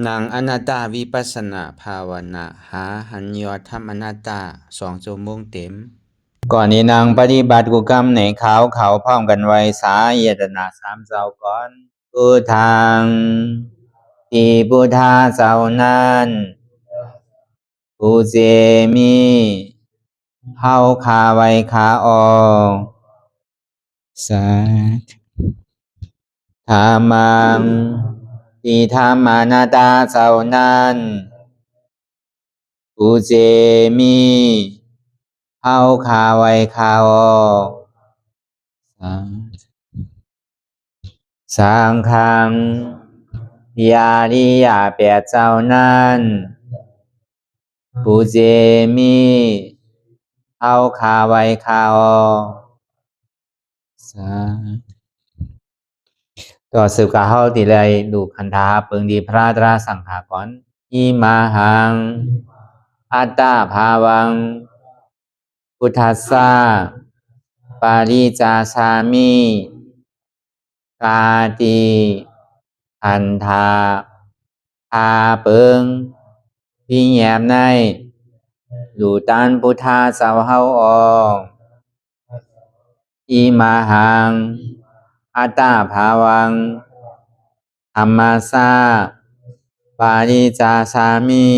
นางอนัตตาวิปัสสนาภาวนาหาหันยอดทำอนัตตา2 ชั่วโมงเต็มก่อนนี้นางปฏิบัติกุกรรมในเขาพร้อมกันไว้สาเยตนา3 เจ้าก่อนพุทธังที่พุทธาเจ้านั้นผู้เจมีเฮาคาไว้คาออกสาธุธรรมังที่ธรรมานาตาเจ้านั้นผู้เจมีเฮาคาไว้คาออกสังฆังยาริยาแปดเจ้านั้นผู้เจมีเฮาคาไว้คาออกต่อสืบกาเฮาติเลยดูคันธาเปิงดีพระตราสังขากรอิมาหังอัตตาภาวังพุทธัสสะปาริจาสามิกาติอันธาพาเปิงพี่แยมในดูตันพุทธาสาวเฮาออกอิมาหังอัตตาภาวังธรรมัสสะปาริจาสามิ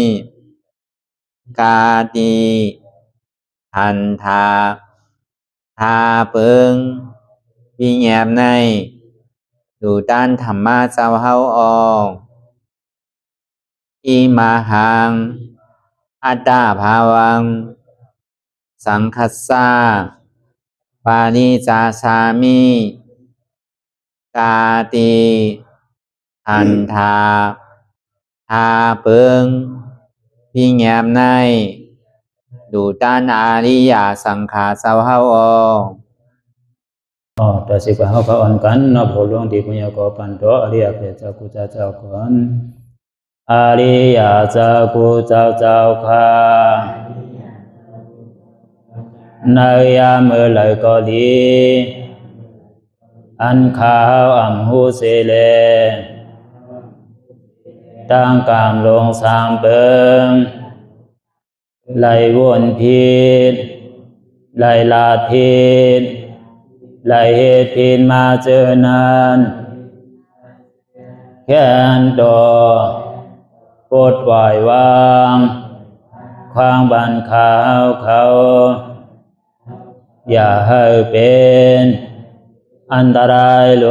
กาติอันธาพาเปิงพี่แยมในดูตันธรรมะสาวเฮาออกอิมาหังอัตตาภาวังสังคัสสะปาริจาสามิกาติอันธาพาเปิงพี่แยมในดูตันอาริยสังขาสาวเฮาออกต่อสิกว่าเฮาก็อ่อนกันเนาะผู้หลวงที่ปุญญาก็ปันโตอริยเจ้ากุเจ้าก่อนอริยเจ้ากุเจ้าค่ะในยามเมื่อไหร่ก็ดีอันข้าวอ่ำหูเสเลตั้งกามลงสามเปิงไหลวนพิษไหลลาพิษไหลเหตุพินมาเจอนานแค่นดอปดปล่อยวางความบันขาวเขาอย่าให้เป็นอันตรายล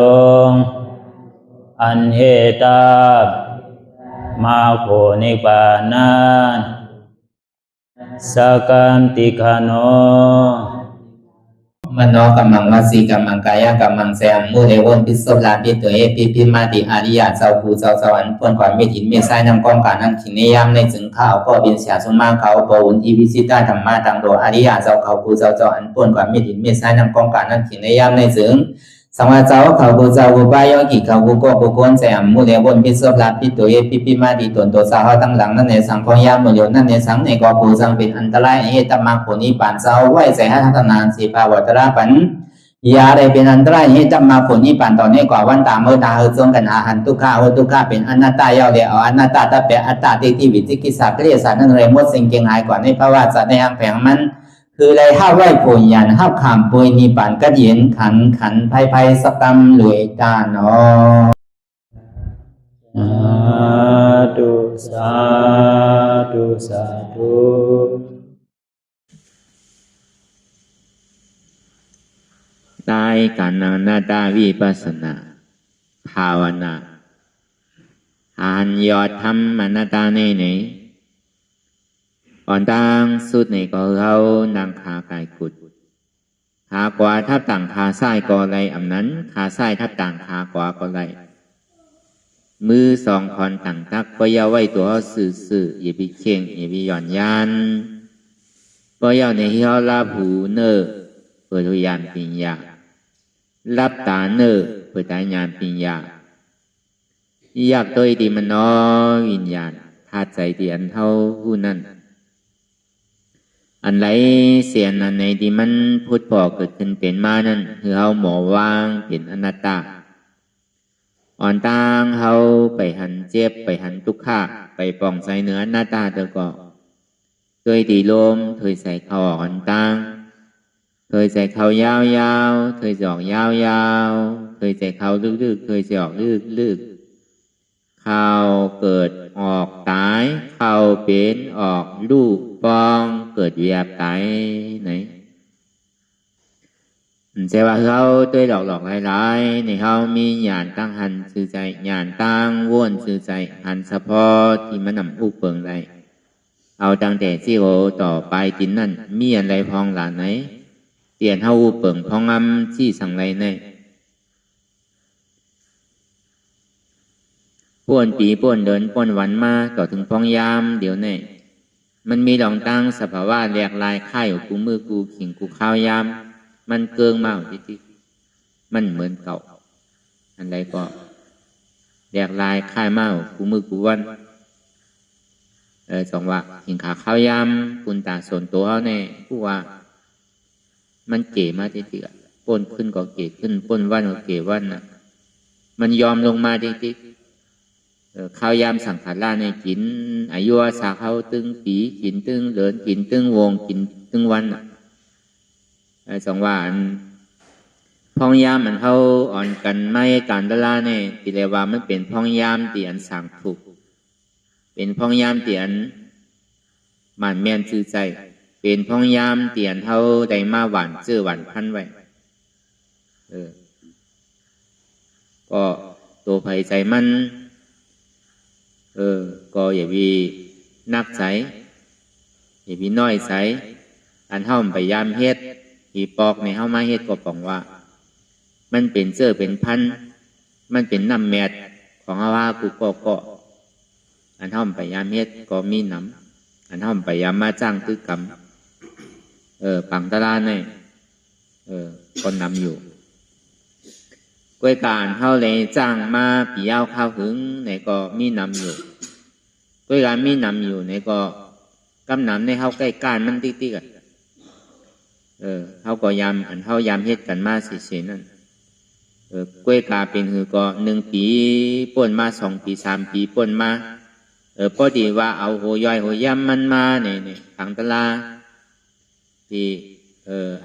งอันเหตุตามาโผนิปานันสกันติคโนมโนกัมมังวสีกัมมังกายกัมมังแสมมุเรวนพิศลาปิตัวเอพิมาติอาริยะเจ้าภูเจ้าสวรรค์พ้นความไม่ถินไม่ใช่นำกองการนั้นขินในยามในจึงข้าวก็บินเสียสมมาเขาปวุนทีวิสิตาธรรมะตังโดอาริยะเจ้าเขาภูเจ้าสวรรค์พ้นความไม่ถินไม่ใช่นำกองการนั้นขินในยามในจึงสังวาเจ้าเขาภูเจ้าภูบายอกิเขาภูก็ภูก้นแสมมุเรวนพิศลาปิตัวเอพิมาติตนตัวสาวตั้งหลังนั่นในสังพยามมุเรนั่นในสังในก็ภูสังเป็นอันตรายเหตุมรรคผลนิพพานเจ้าไหวใส่ให้ทัศนานสีภาวตระปันยาได้เป็นอันตรายให้จำมาผลนิพพานตอนนี้กว่าวันตามเมื่อตาเฮจงกันอาหันทุกข้าทุกข้าเป็นอนัตตาเยาเดียวอนัตตาตาเปอัตตาที่วิจิกิสาเกลียสานั่นเลยมดสิ่งเก่งหายกว่าในภาวะสัตว์ในอังแผงมันคือเลยห้าไหวผลยันห้าขามปุยนิพพานก็เย็นขันภัยสกรรมหลวยตาเนาะสาธุได้การนานาตาวิปัสสนาภาวนาหันยอดทำมนาตาในก่อนตั้งสุดในก็เขานางขากายกุดขากว่าทับต่างขาซ้ายก็ไรอำนั้นขาซ้ายทับต่างขากว่าก็ไรมือสองคอนต่างตักก็ยาไว้ตัวสื่ออย่าไปเชียงอย่าไปหย่อนยันก็ยาในที่เขาลาหูเนอเปิดทุยานปิญญารับตาเนอเปิดตาญาณปิญญาอยากตัวดีมันน้อวิญญาณธาตุใจที่อันเท่าผู้นั้นอันไรเสียนอันในที่มันพุทธพอเกิดขึ้นเป็นมานั้นคือเอาหมอวางเป็นอนัตตา อ่อนตังเฮาไปหันเจ็บไปหันทุกข์ไปป่องใส่เนื้อหน้าตาเตอก็เคยตีลมเคยใส่เขาอ่อนตังเคยใส่เขายาวๆเคยจอกยาวๆเคยใส่เขาลึกๆเคยจอกลึกๆเขาเกิดออกตายเขาเป็นออกลูกปองเกิดเวียบตายไหนใช่ว่าเขาตัวหลอกหลายในเขามีญาณตั้งหันสื่อใจญาณตั้งว่นสื่อใจหันเฉพาะที่มันนำอุเปิงไรเอาตั้งแต่ที่โหต่อไปจินนั่นมีอะไรพองหลานไหนเตียนเฮาอุเปิงพองอำที่สั่งไรในป่วนปีป่วนเดินป่วนวันมาต่อถึงพองยามเดี๋ยวในมันมีหลองตั้งสภาวะแหลกลายค่ายกูมือกูขิงกูข้าวยามมันเกิงมากที่มันเหมือนเก่าอันใดก็แหลกลายค่ายมากกูมือกูวันสองว่าหิงขาข้าวยามคุณตาส่วนตัวเขาแน่ผู้ว่ามันเก๋มาที่ๆป้นขึ้นก็เก๋ขึ้นป้นวันก็เก๋วันน่ะมันยอมลงมาที่ข้าวยามสังขารล่าในกินอายุสาเขาตึงปีกินตึงเหลินกินตึงวงกินตึงวันน่ะสองว่าพองยามมันเขาอ่อนกันไม่การตลาเนี่ยที่เรียกว่ามันเป็นพองยามที่อันสั่งถูกเป็นพองยามที่อันหมั่นแม่นซื่อใจเป็นพองยามที่อันเขาได้มาหวานเจื้อหวานพันไว้ก็ตัวไผ่ใจมันก็อย่าวีนักใสอย่าวีน้อยใสอันเฮาไปยามเฮ็ดอีปอกในเฮามาเฮ็ดก็ปองว่ามันเป็นเสื้อเป็นพันมันเป็นน้ำแมดของเฮาว่ากูก็อันเฮาไปยามเฮ็ดก็มีน้ำอันเฮาไปยามมาจ้างคือกรรมปังตลาในก็นำอยู่กวยการเฮาเลยจ้างมาปียาวข้าวหึงในก็มีนำอยู่กวยการมีนำอยู่ในก็กำนำในเฮาใกล้การมันติ๊กๆเฮาก็ยามอันเฮายามเฮ็ดกันมาสินั่นกวยกาเป็นคือก็1ปีป่นมา2ปี3ปีป่นมาพอดีว่าเอาโหย่อยโหย่ำมันมาเนี่ยทางตลาดที่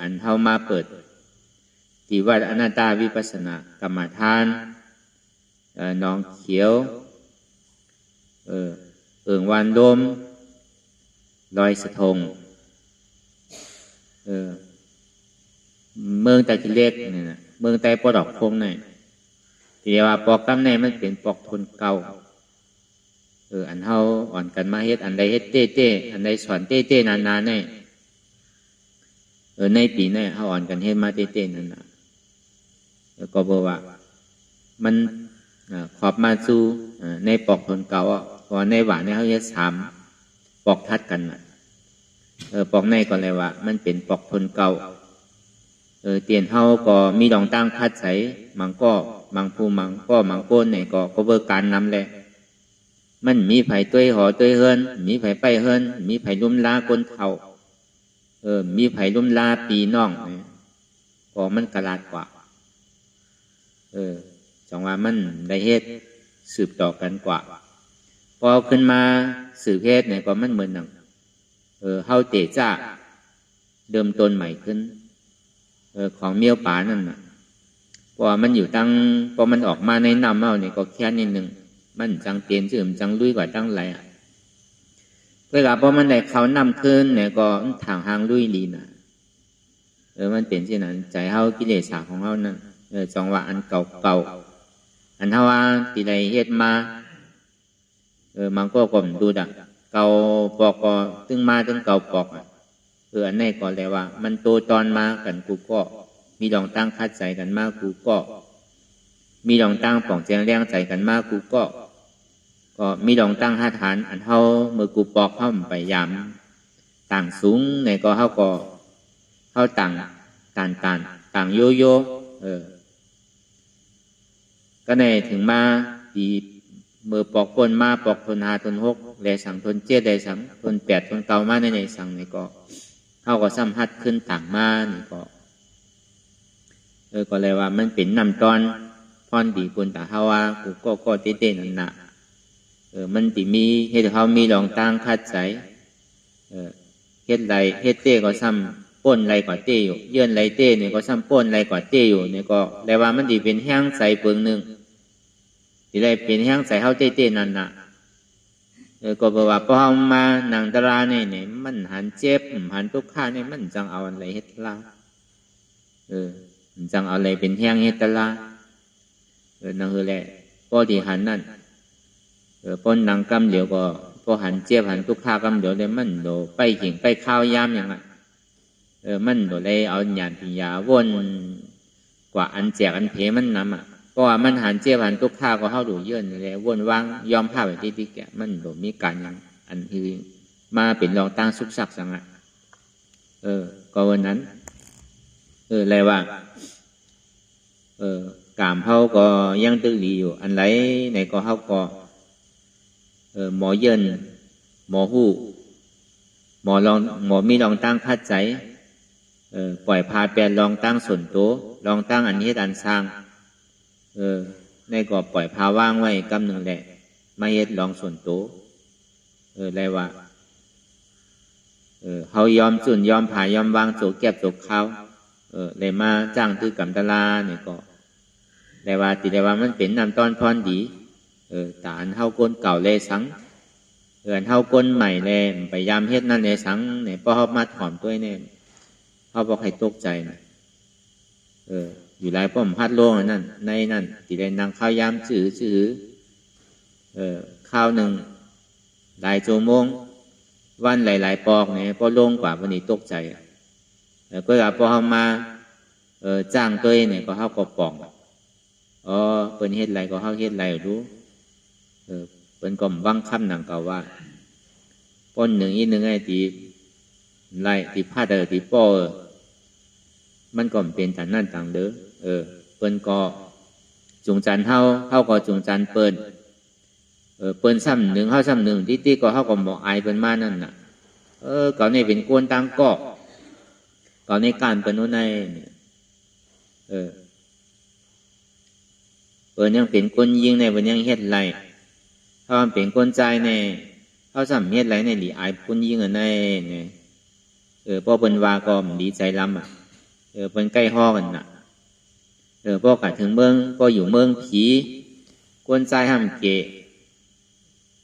อันเฮามาเปิดที่วัดอนันตาวิปัสสนากรรมฐานน้องเขียววันโดมลอยสะทงเมืองตะกิเล็กเนี่ยนะเมืองไต้ปอดอกพงเนี่ยที่ว่าปอกกำในมันเป็นปอกทนเก่าอันเฮาอ่อนกันมาเฮ็ดอันใดเฮ็ดเต้อันใดสอนเต้นานๆเนี่ยในปีเนี่ยเฮาอ่อนกันเฮ็ดมาเต้นั่นน่ะแล้วก็บอกว่ามันขอบมาสู่ในปอกทนเก่าเพราะในหวานเนี่ยเฮาเฮ็ด3ปอกทัดกันน่ะปอกในก่อนเลยว่ามันเป็นปอกทนเก่าเตียนเฮาก็มีดองตั้งคัดใสมังก็มังผู้มังก็มังโก้นเนี่ยก็เบิกการนำแหละมันมีไผต้วยหอต้วยเฮิรนมีไผไปเฮิรนมีไผลุ่มลาคนเฒ่ามีไผลุ่มลาปีน้องก็มันกระลาดกว่าจังว่ามันได้เฮ็ดสืบต่อกันกว่าพอขึ้นมาสืบเฮ็ดเนี่ยก็มันเหมือนหนังเฮาเตจ้าเดิมต้นใหม่ขึ้นของเมียวป่านั่นน่ะเพราะมันอยู่ตั้งพอมันออกมาในน้ำเมาเนี่ยก็แค่นิดนึงมันจังเตียนชื่อมันจังลุยกว่าตั้งไรเวลาพอมันได้เขานำขึ้นเนี่ยก็ทางหางลุยดีนะมันเป็นเช่นนั้นใจเฮากิเลสของเฮานั่นจังว่าอันเก่าอันเฮาว่าที่ใดเฮ็ดมามันก็กลมดูดักเก่าปอกก็ตึงมาตึงเก่าปอกอันนี้ก็เลยว่ามันโตตอนมากันกูก็มีดองตั้งคัดใจกันมากกูก็มีดองตั้งป่องแจงแรงใจกันมากกูก็มีดองตั้งหาฐานอันเฮาเมื่อกูปอกเข้าไปยามต่างสูงในก็เฮาก็เฮาต่างโยก็ในถึงมาปีเมื่อปอกคนมาปอกทนหาทน6แลสังทน7แลสังทน8ทนเก่ามาในสังในก็เฮาก็ซ้ำหัดขึ้นต่างมานี่ก็เลยว่ามันเป็นนำตอน พรดีกุนตาเฮาว่ากูก็เต้นั่นน่ะมันติมีเฮ็ดเฮามีลองตั้งคัดใจเฮ็ดไรเฮ็ดเต้ก็ซ้ำป้นไรกว่าเต้อยู่เยื่อนไรเต้เนี่ยก็ซ้ำป้นไรกว่าเต้อยู่เนี่ยก็แปลว่ามันสิเป็นแห้งใสเปิงนึงสิได้เป็นแห้งใสเฮาเต้นั่นน่ะก็บอกว่าพอเฮามานั่งตราเนี่ยมันหันเจ็บหันทุกข์เนี่ยมันจังเอาอะไรเฮ็ดล่ะมันจังเอาอะไรเป็นแห้งเฮ็ดตะล่ะนั่นคือแหละพอที่หันนั่นพอนั่งกำเดี๋ยวก็พอหันเจ็บหันทุกข์กำเดี๋ยวเลยมันโดไปหิงไปข้าวยามอย่างนั้นมันโดเลยเอาหยาดพิยาวนกว่าอันแจกอันเพมันนำเพราะว่ามันหันเจ็บหันทุกข์ก็เฮาดูเยื่อนเลยวนวางยอมผ้าไว้ที่แกมันโดมีการอย่างอันอื่นมาเป็นรองตั้งสุขสักสังก็วันนั้นอะไรว่ากามเฮาก็ยังตื้อหลีอยู่อันไรในก็เฮาก็หมอเยินหมอหู้หมอมีลองตั้งคัดใจปล่อยพาแปลลองตั้งส่วนโตลองตั้งอันเฮ็ดอันสร้างในก็ปล่อยพาว่างไว้กำหนึ่งแหละมาเฮ็ดลองส่วนโตอะไรว่าเฮายอมจุนยอมผ่ายอมวางโจกแก็บโจกเขาเลยมาจ้างตื้อกำตะลาเนี่ยก็แต่ว่าติได้ว่ามันเป็นนำตอนพรดีตาอันเฮาก้นเก่าเลยสังอันเฮาก้นใหม่เลยไปยามเฮ็ดนั่นเลยสังเนี่ยพอเฮามาถอมตัวเนี่ยเฮาบอกให้ตกใจนะอยู่หลายป้อมพัดโลงนั่นในนั่นติได้นางข้าวยามจื้อข้าวหนึ่งหลายชั่วโมงวันหลายปอกเนี่ยพอลงกว่าวันนี้ตกใจก็พอเฮามาจ้างตัวเนี่ยก็เฮาก็ปองเปิ้นเฮ็ดไรก็เฮาเฮ็ดไรรู้เปิ้นก็บังคับหนังเก่าว่าป้นหนึ่งอีหนึ่งไอ้ที่ไรที่พาดที่ป้อมันก็เป็นฐานนั่นต่างเด้อเปิ้นก็จุงจันเฮาก็จุงจันเปิ้นเปิ้นซ้ำหนึ่งเฮาซ้ำหนึ่งที่ก็เฮาก็บอกอายเปิ้นมานั่นน่ะเก่านี่เป็นกวนตังก็เก่าในการเปิ้นโน่นในเปิ้นยังเป็นคนยิงในเปิ้นยังเฮ็ดไรถ้ามันเป็นคนใจในเขาซ้ำเฮ็ดไรในหลีอายคนยิงอันในเนี่ยพอเปิ้นว่าก็ดีใจล้ำเปิ้นใกล้ฮ้อกันน่ะพอกัดถึงเมืองก็อยู่เมืองผีคนใจห้ามเกะ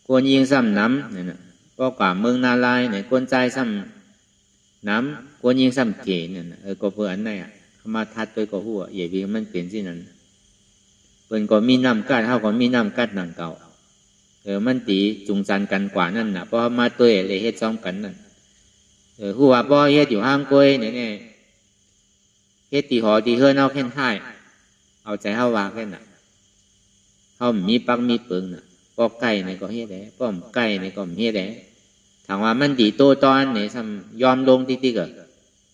คนยิงซ้ำน้ำเนี่ยนะก็กว่าเมืองนาลายเนี่ยคนใจซ้ำน้ำคนยิงซ้ำเกะเนี่ยก็เพื่ออันไหนเขามาทัดตัวก็หัวใหญ่บีมันเปลี่ยนสินั้นเปิ้นก็มีน้ำกัดเฮาก็มีน้ำกัดหนังเก่ามันตีจุงจันกันกว่านั่นน่ะเพราะมาตัวเลยเฮ็ดซ้อมกันนั่นหัวบ่เฮ็ดอยู่ห้างกล้วยเนี่ยเฮ็ดตีหอตีเฮือนเอาแค่นท้ายเอาใจเฮาว่าแค่น่ะเฮามีปักมีปึงน่ะป้อไก่เนี่ยก็เฮ็ดได้ป้อมไก่เนี่ยก็เฮ็ดได้ถามว่ามันตีโตตอนเนี่ยซ้ำยอมลงติ๊ก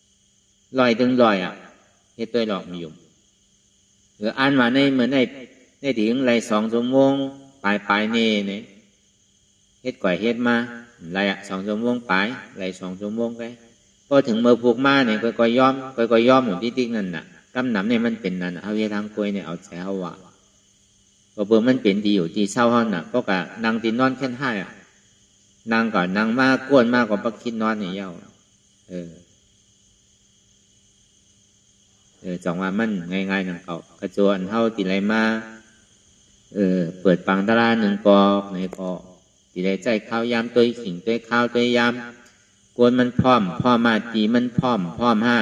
ๆลอยถึงลอยเฮ็ดตัวหลอกมีอยู่อ่านมาในเหมือนในถึงไร2 ชั่วโมงปลายนี่เนี่ยเฮ็ดก่อยเฮ็ดมาไร2 ชั่วโมงปลายไร2 ชั่วโมงไปพอถึงเมื่อผูกมาเนี่ยก็ยอมอยู่ติ๊กๆนั่นน่ะกำหนำเนี่ยมันเป็นนั่นเอาเฮ็ดทางกล้วยเนี่ยเอาใจเฮาว่าก็เบิ่งมันเป็นดีอยู่ที่เศร้าเฮาน่ะก็กะนางตีนอนแค่นให้นางก่อนนางมากกวนมากกว่าปักคิดนอนนี่เย้าจังว่ามันง่ายๆนั่นเก่ากระโจนเฮาติไรมาเปิดปังตะลา1 ปอกในก็ติไรใจข้าวยามตัวขิงตัวข้าวตัวยามกวนมันพร้อมมาตีมันพร้อมห้า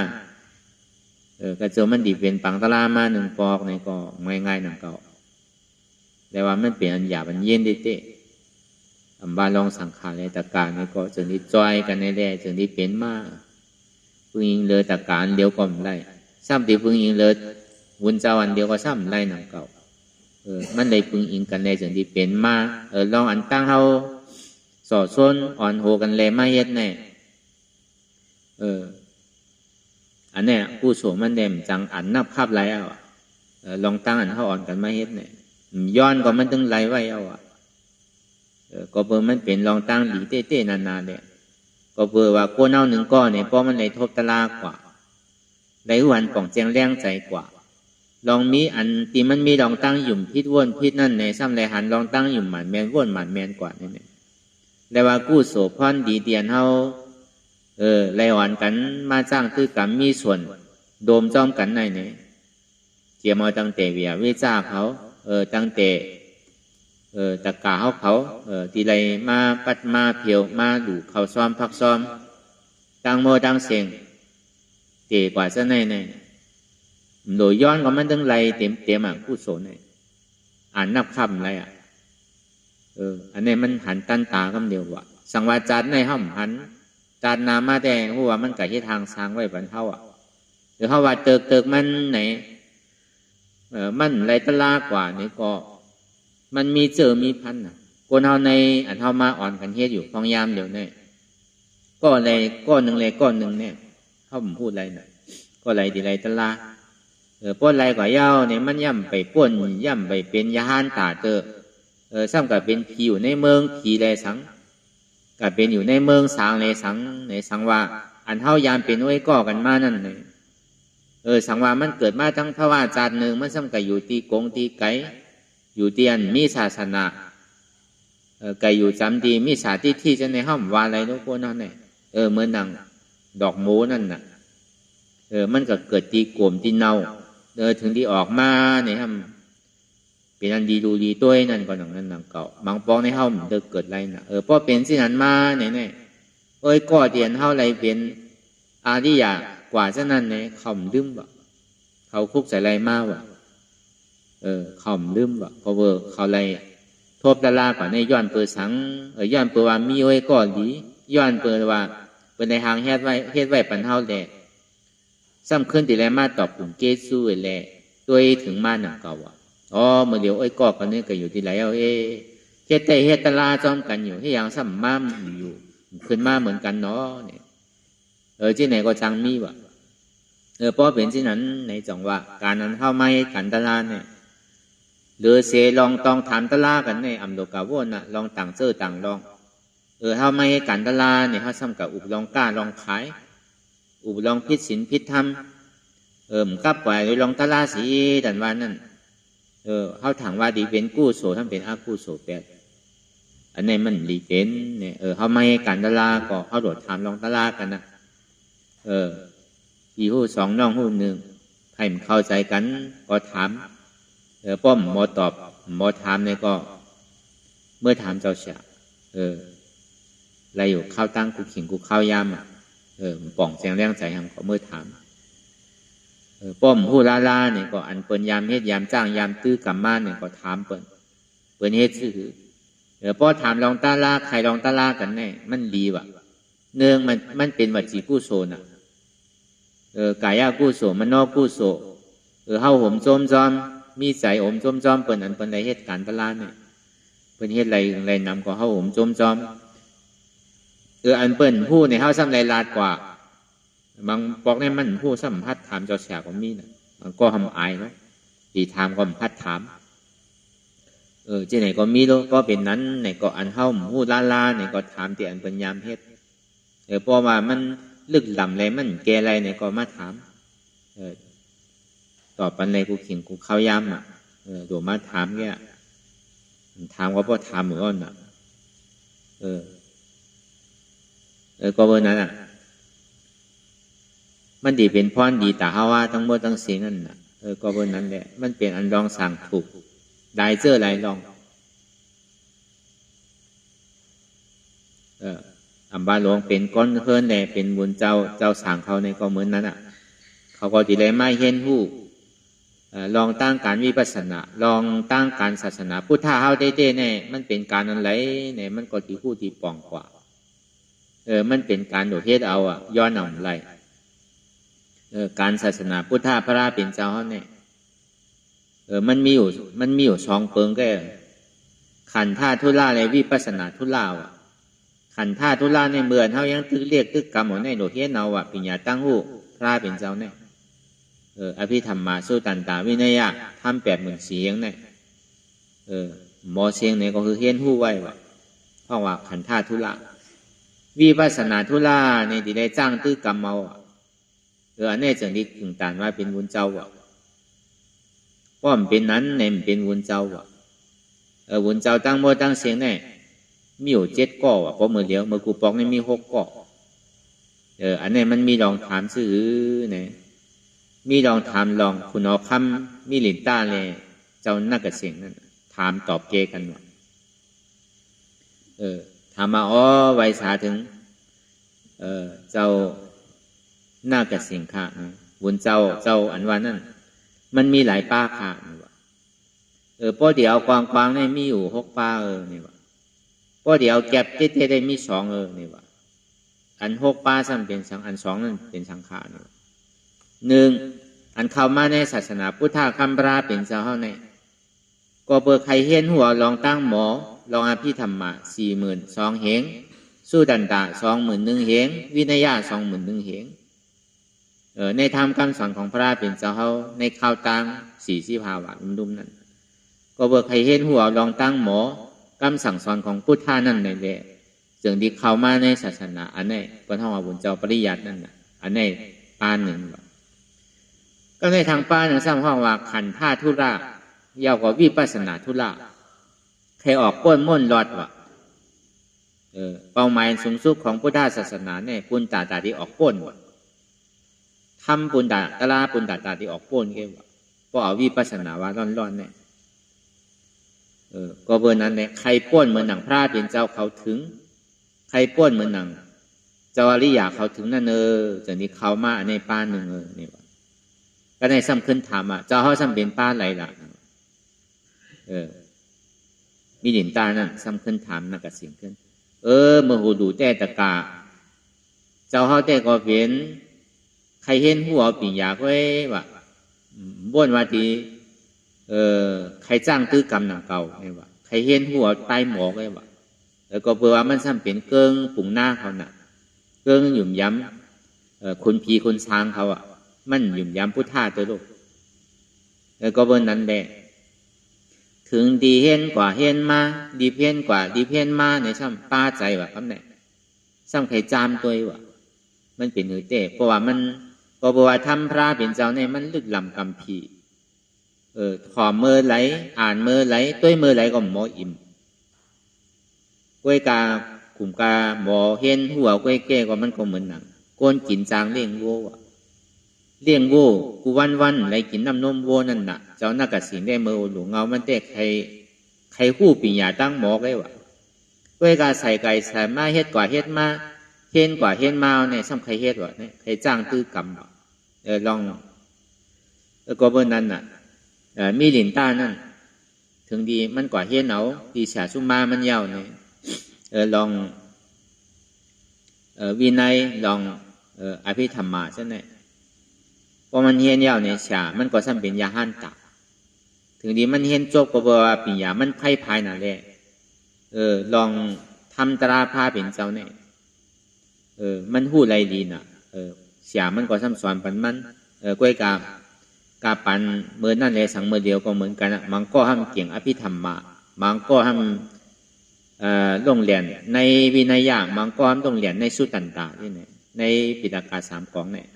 กระโจมันดีเป็นปังตะลามา1 ปอกในก็ง่ายๆนั่นเก่าแต่ว่ามันเป็นอันหยาบอันเย็นเต้อำบาลองสังขารในตะการในก็จนที่จอยกันในแร่จนที่เป็นมาพึ่งยิงเลยตะการเดียวก็ไม่ได้ซ้ำที่พึ่งยิงเลยวุ้นเจ้าอันเดียวก็ซ้ำไล่หนังเก่ามันได้พึ่งยิงกันในจนที่เป็นมาลองอันตั้งเฮาสอดซ้นอ่อนโหกันเลยมาเฮ็ดแน่อันเนี้ยผู้โสมันเด่มจังอันนับคาบไรลองตั้งอันเฮาอ่อนกันมาเฮ็ดเนี่ยย้อนก็มันตึงไหลไว้ก็เบอร์มันเป็นลองตั้งหลีเต้นานๆเนี่ยก็เบอร์ว่าโกนเอา1 ก้อนเนี่ยเพราะมันเลยทบตะลากว่าได้หวันป่องแจงแรงใจกว่า ลองมีอันที่มันมีลองตั้งหยุ่มพิษว่นพิษนั่นในซ้ำไรหันลองตั้งหยุ่มหมันแมนว่นหมันแมนกว่านี่เนี่ยแต่ว่ากู้โสพรดีเตียนเฮาไรอ่อนกันมาจ้างคือกรรมมีส่วนโดมจ้อมกันในเนี่ยเจียมเอาตั้งแต่เวียวิจ้าเขาตั้งแต่ตะกาเขาทีไรมาปัดมาเพียวมาดูเขาซ้อมพักซ้อมตั้งโมตั้งเสียงเตะกว่าซะในโดยย้อนก็มันตั้งไรเต็มกู้โสเนี่ยอ่านนับคำไรอันนี้มันหันตันตาคำเดียวว่าสังวาจารในห้องหันจานนามาแต่หัวมันไก่ที่ทางสร้างไว้บรรเทาหรือเขาว่าเติกมันไหนมันไรตะลากว่านี่ก็มันมีมีพันคนเอาในอันเท่ามาอ่อนกันเฮ็ดอยู่พองยามเดี๋ยวนี้ก็อะไรก้อนหนึ่งเนี่ยเขาผมพูดอะไรน่ะก็อะไรดีไรตะลาป้นไรกว่าเย้าเนี่ยมันย่ำไปป้นย่ำไปเป็นยาหานตาซ้ำกับเป็นผีอยู่ในเมืองผีไรสังกับเป็นอยู่ในเมืองสางไรสังในสังว่าอันเท่ายามเป็นไว้ก่อกันมานั่นเลยสังว่ามันเกิดมาทั้งทว่าจานหนึ่งมันซ้ำกับอยู่ตีกงตีไก่อยู่เตียนมีศาสนาไก่อยู่จำดีมีสาที่จะในห้องว่าอะไรทุกคนนั่นเนี่ยเหมือนดังดอกโมนั่นน่ะมันก็เกิดตีโกมตีเนาถึงที่ออกมาเนี่ยครับเป็นอันดีดูดีตัวนั่นก็หนังนั้นหนังเก่าบางปองในห้องเกิดอะไรน่ะเพราะเป็นสิ่งนั้นมาเนี่ยก็เตียนเท่าไรเป็นอาริยากว่าเช่นนั้นเนี่ยเขาลืมว่าเขาคุกใส่ไรมากว่าเขาลืมว่าเขาเขาไรทบดาราก่อนในย้อนเปิดสังย้อนเปิดว่ามีไว้ก่อนดีย้อนเปิดว่าเป็นในทางเฮ็ดไว้ปันเท่าแหละซ้ำขึ้นติแลมาตอบกลุ่มเกสู้แหละตัวถึงมาหนังเก่าเมื่อเดี๋ยวก่อกันนี่ก็อยู่ที่ไหนเฮ็ดแต่เฮ็ดตาลาจอมกันอยู่ที่ยังซ้ำมั่มอยู่ขึ้นมาเหมือนกันเนาะเนี่ยที่ไหนก็จังมีว่ะเพราะเป็นที่นั้นในจังหวะการนั้นเข้าไม่กันตาลาเนี่ยหรือเสลองต้องถามตาลากันในอำโดกาวนน่ะลองต่างเจอต่างลองเข้าไม่กันตาลาเนี่ยเขาซ้ำกับอุบลองกล้าลองขายอุบลองพิษศีลพิษธรรมกับปล่อยลองตาลาสีดันวันนั่นเขาถามว่าดีเป็นกู้โสทั้งเป็นอากู้โสแปดอันนี้มันดีเป็นเนี่ยเขาไม่กันตาลาก็เขาโดดถามลองตาลากันนะอีหู้สองน้องหู้หนึ่งให้มันเข้าใจกันก็ถามป้อมหมอตอบหมอถามเนี่ยก็เมื่อถามเจ้าเสียอะไรอยู่ข้าวตั้งกูขิงกูข้าวยำป่องแสงแรงใจทำก็เมื่อถามป้อมผู้ลาเนี่ยก็อันเปิ่นยามเฮ็ดยามจ้างยามตื้อกำมาเนี่ยก็ถามเปิ่นเฮ็ดซื่อพอถามลองตาลาใครลองตาลากันแน่มันดีว่ะเนื่องมันเป็นวัจีกู้โซน่ะกายากู้โสมันนอกกู้โสเฮาห่มจมจอมมีใจอมจมจอมเปิ่นอันเปิ่นได้เฮ็ดการตลาดเนี่ยเปิ่นเฮ็ดไรนำก็เฮาห่มจมจอมอันเปิ่นผู้ในเฮาซ้ำไรลาดกว่าบางบอกเนี่ยมันผู้สัมผัสถามเจ้าแฉก็มีนะมันก็ทำอายเนาะตีถามก็พัดถามที่ไหนก็มีแล้วก็เป็นนั้นไหนก็อันเฮาผู้ลาไหนก็ถามที่อันเปิ่นยามเฮ็ดเพราะว่ามันลึกลำอะไรมันแกอะไรเนี่ยก็มาถามตอบปันในกูขิงกูเข้ายำตัวมาถามเนี่ยถามก็พอถามเหมือนกันก็เบอร์นั้นมันดีเป็นพรดีแต่เขาว่าทั้งหมดทั้งสิ้นนั่นก็เบอร์นั้นแหละมันเป็นอันรองสั่งถูกได้เจออะไรลองอัมบาหลวงเป็นก้อนเคินแหละเป็นบุญเจ้าสั่งเขาในก็เหมือนนั้นเขาก็ดีเลยไม่เห็นหู้ลองตั้งการวิปัสสนาลองตั้งการศาสนาพุทธะเฮาได้เนี่ยมันเป็นการอะไรเนี่ยมันก็ที่ผู้ที่ป่องกว่ามันเป็นการโดดเฮ็ดเอาย้อนเอาอะไรการศาสนาพุทธะพระราเป็นเจ้าเขาเนี่ยมันมีอยู่สองเปิงก็ขันธาทุลาและวิปัสสนาทุลาขันธาทุลาในเมืองเขายังตึกเรียกตึกกรรมของในโดดเฮ็ดเอาปิญญาตั้งหูพระเป็นเจ้าเนี่ยอภิธรรมาสู้ตันตาวินัยทำ80,000 เสียงเนี่ยหมอเสียงเนี่ยก็คือเฮียนหู้ไว้ว่าเพราะว่าขันธาทุลาวิปัสสนาทุลาในที่ได้จ้างตื้อกรรมเอาอันนี้จึงที่ถึงตานว่าเป็นบุญเจ้า ป้อมเป็นนั้นในมันเป็นวุนเจ้าว่ะวุนเจ้าตั้งโมตั้งเสียงเนี่ยมีอยู่7ก้อว่ะเพราะมือเดียวมือกูปองนี่มี6ก้ออันนี้มันมีลองถามซื้อเนี่ยมีลองถามลองคุณเอาคำมีหลินต้าเลยเจ้านักเสียงนั่นถามตอบเกกันว่ะถามมาไวสาถึงเจ้าน่าเกษงค่ะวุนเจ้าอันว่านั่นมันมีหลายป้าค่ะนี่วะพอเดี๋ยวกวางๆเนี่ยมีอยู่6ป้านี่วะพอเดี๋ยวแก็บเต้ได้มี2นี่วะอัน6ป้าซ้ำเป็นสังอัน2นั่นเป็นสังขาร1อันเข้ามาในศาสนาพุทธคัมภราเป็นเจ้าเฮาในก็เบอร์ใครเห็นหัวลองตั้งหมอลองอภิธรรมะ42,000 เหงสู้ดันตา21,000 เหงวินัยะ21,000 เหงในธรรมคำสอนของพระเป็นเจ้าเฮาในข่าวต่าง45 วัตดุมนั่นก็เบอร์ใครเห็นหัวลองตั้งหมอคำสั่งสอนของพุทธานั่นในแหละจึงที่เข้ามาในศาสนาอันนี้ก็ท่องว่าบุญเจ้าปริยัตินั่นน่ะอันนี้ป้าหนึ่งก็ในทางป้าหนึ่งสร้างห้องว่าขันธ์ท่าธุระยาวกว่าวิปัสสนาธุระใครออกก้นม่นรอดวะเป้าหมายสูงสุดของพุทธศาสนาเนี่ยปุณตาที่ออกก้นวะทำปุณตาตลาปุณตาที่ออกก้นแกวะก็เอาวิปัสสนาว่าร้อนๆเนี่ยก็เบอร์นั้นเนี่ยใครป้นเหมือนหนังพระเป็นเจ้าเขาถึงใครป้นเหมือนหนังเจ้าอริยาเขาถึงนั่นจากนี้เขามาในป้าหนึ่งนี่วะก็ในซ้ำขึ้นถามเจ้าเขาซ้ำเป็นป้าอะไรล่ะมีหลินตานั่นซ้ำขึ้นถามนักสิ่งขึ้นเมื่อหูดูแต่ตะกาเจ้าเขาแต่ก็เป็นใครเห็นหัวปิ่งยากไว้ว่าบ่นว่าทีใครจ้างตื้อกรรมหนังเก่าไงวะใครเห็นหัวใต้หมอกไงวะแล้วก็เพื่อว่ามันซ้ำเป็นเกิงปุ่งหน้าเขาน่ะเกิงหยุ่มย้ำคนผีคนช้างเขามันหยุ่มย้ำพุทธาตัวลูกแล้วก็เบอร์นั้นแหละถึงดีเห็นกว่าเห็นมาดีเพี้ยนกว่าดีเพี้ยนมาในซ้ำป้าใจว่ะครับเนี่ยซ้ำใครจามตัวว่ะมันเป็นหือเต้เพราะว่ามันเพราะว่าทำพระเป็นเจ้าเนี่ยมันลึกล้ำกำพีขอเมื่อไหลอ่านเมื่อไหลตัวเมื่อไหลก็หมออิ่มกล้วยกาขุมกาหมอเห็นหัวกล้วยแก่ก็มันก็เหมือนหนังก้นกินจางเลี้ยงโว้เลี้ยงโว้กูวันไหลกินน้ำนมโว้นั่นน่ะเจ้านักสินได้เมื่อหลวงเงามันแต่ใครคู่ปิญญาตั้งหมอไว้วะกล้วยกาใส่ไก่ใส่มาเฮ็ดกว่าเฮ็ดมาเห็นกว่าเห็นมาเนี่ยซ้ำใครเฮ็ดวะเนี่ยใครจ้างตื้อกรรมลองก็เบอร์นั้นน่ะมีหลินต้านั่นถึงดีมันกว่าเฮ็ดเอาดีฉาซุมามันยาวเนี่ยลองวินัยลองอภิธรรมะใช่ไหมพอมันเฮ็ดยาวเนี่ยฉามันก็ซ้ำเป็นยาหันตะถึงดีมันเฮ็ดจบก็บอกว่าปิญญามันไพ่ภายนั่นแหละลองทำตราพาเป็นเจ้าเนี่ยมันหู้ไรดีน่ะเสียมันก็ซ้ำสอนปันมันกล้วยกาปันเมื่อนั่นเลยสังเมื่อเดียวก็เหมือนกันมันก็ห้ามเกี่ยงอภิธรรมะมันก็ห้ามลงเรียนในวินัยยากมันก็ห้ามลงเรียนในสุตันตาที่ไหนในปิฎก3 ของเนี่ย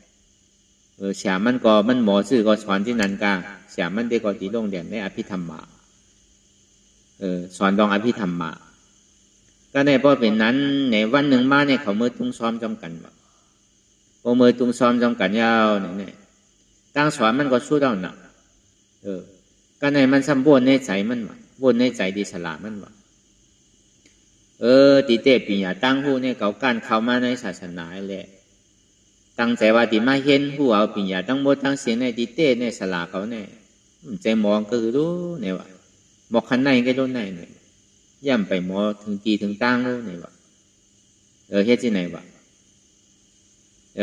เสียมันก็มันหมอซื่อก็สอนที่นั่นกาเสียมันได้ก็ตีลงเรียนในอภิธรรมะสอนลองอภิธรรมะก็ในพอเป็นนั้นในวันหนึ่งมาเนี่ยเขาเมื่อตุ้งซ้อมจำกันว่าพอเมื่อตุ้งซ้อมจำกันยาวเนี่ยตั้งสอนมันก็สู้ได้หนักก็ในมันซ้ำวนในใจมันว่าวนในใจดีสละมันว่าตีเตปิญญาตั้งหูเนี่ยเขาการเข้ามาในศาสนาแหละตั้งใจว่าตีมาเห็นหูเอาปิญญาตั้งหมดตั้งเสียงในตีเตในสละเขาเนี่ยใจมองก็คือรู้เนี่ยว่าบอกขันในก็รู้ในเนี่ยย่ำไปหมอถึงกีถึงตั้งรู้เนี่ยวะเฮ็ดที่ไหนวะ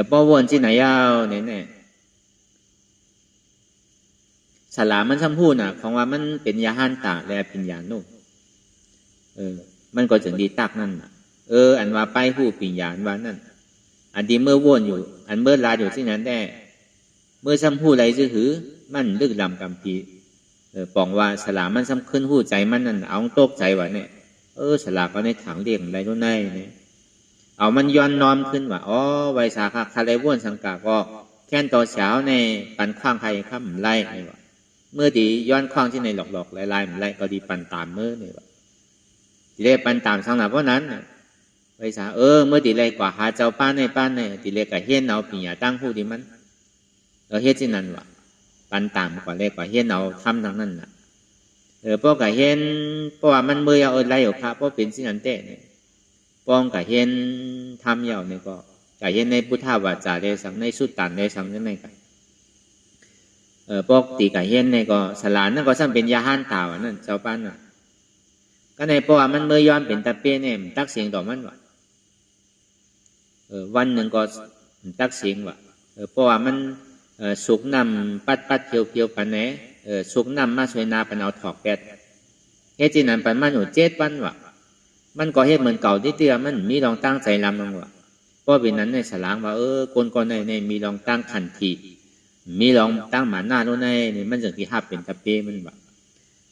ป้อวนที่ไหนยาวเนี่ยสลามันซ้ำพูดน่ะของว่ามันเป็นยาหันตาและปิญญาโนมันก็จึงดีตักนั่นน่ะอันว่าไปหู้ปิญญาณว่านั่นอันที่เมื่อวนอยู่อันเมื่อลาอยู่ที่นั้นได้เมื่อซ้ำพูดอะไรจะถือมันลึกลำกำพีปองว่าสลามันซ้ำขึ้นหู้ใจมันนั่นเอาตกใจว่าเนี่ยสลาก็ในถังเรียงอะไรรู้ในเนี่ยเอามันย้อนน้อมขึ้นว่าไวสาขาคาเลวนสังกาก็แค่นต่อเช้าในปันข้างใครข้ามไล่ไงวะ เมื่อดีย้อนคล้องที่ในหลอกๆลายๆมันไล่ก็ดีปันตามเมื่อเนี่ยดีเลยปันตามสังหลับเพราะนั้นไปสาเมื่อดีเลยกว่าหาเจ้าป้านในดีเลยกับเฮียนเอาปีอย่าตั้งผู้ดีมันเฮ็ดที่นั่นวะปันตามกว่าเลยกว่าเฮียนเอาทำทางนั้นน่ะเพราะกับเฮียนเพราะว่ามันเมื่อเอาไล่เอาพระเพราะเป็นสิ่งนั้นเต้เนี่ยป้องกับเฮียนทำยาวเนี่ยก็กับเฮียนในพุทธวาจาเลยสังในสุตตันเลยสังนั่นไงกันปกติกับเฮียนเนี่ยก็สลานนั่นก็ซ้ำเป็นยาห้านตาวนั่นเจ้าป้านน่ะก็ในเพราะว่ามันเมื่อย้อนเป็นตะเปียเนี่ยตักเสียงต่อมันวะวันหนึ่งก็ตักเสียงวะเพราะว่ามันสุกนำปัดเพียวปันไหนสุกนำมาช่วยนาปันเอาถอกแปดเฮ็ดจีนั้นปันมันอยู่7 วันวะมันก็เฮ็ดเหมือนเก่าที่เตี้ยมันมีลองตั้งใจลำลงวะเพราะเป็นนั้นในสลางว่าคนในมีลองตั้งขันทีมีลองตั้งหมาหน้าโน่นในมันจึงที่หับเป็นตะเปมันวะ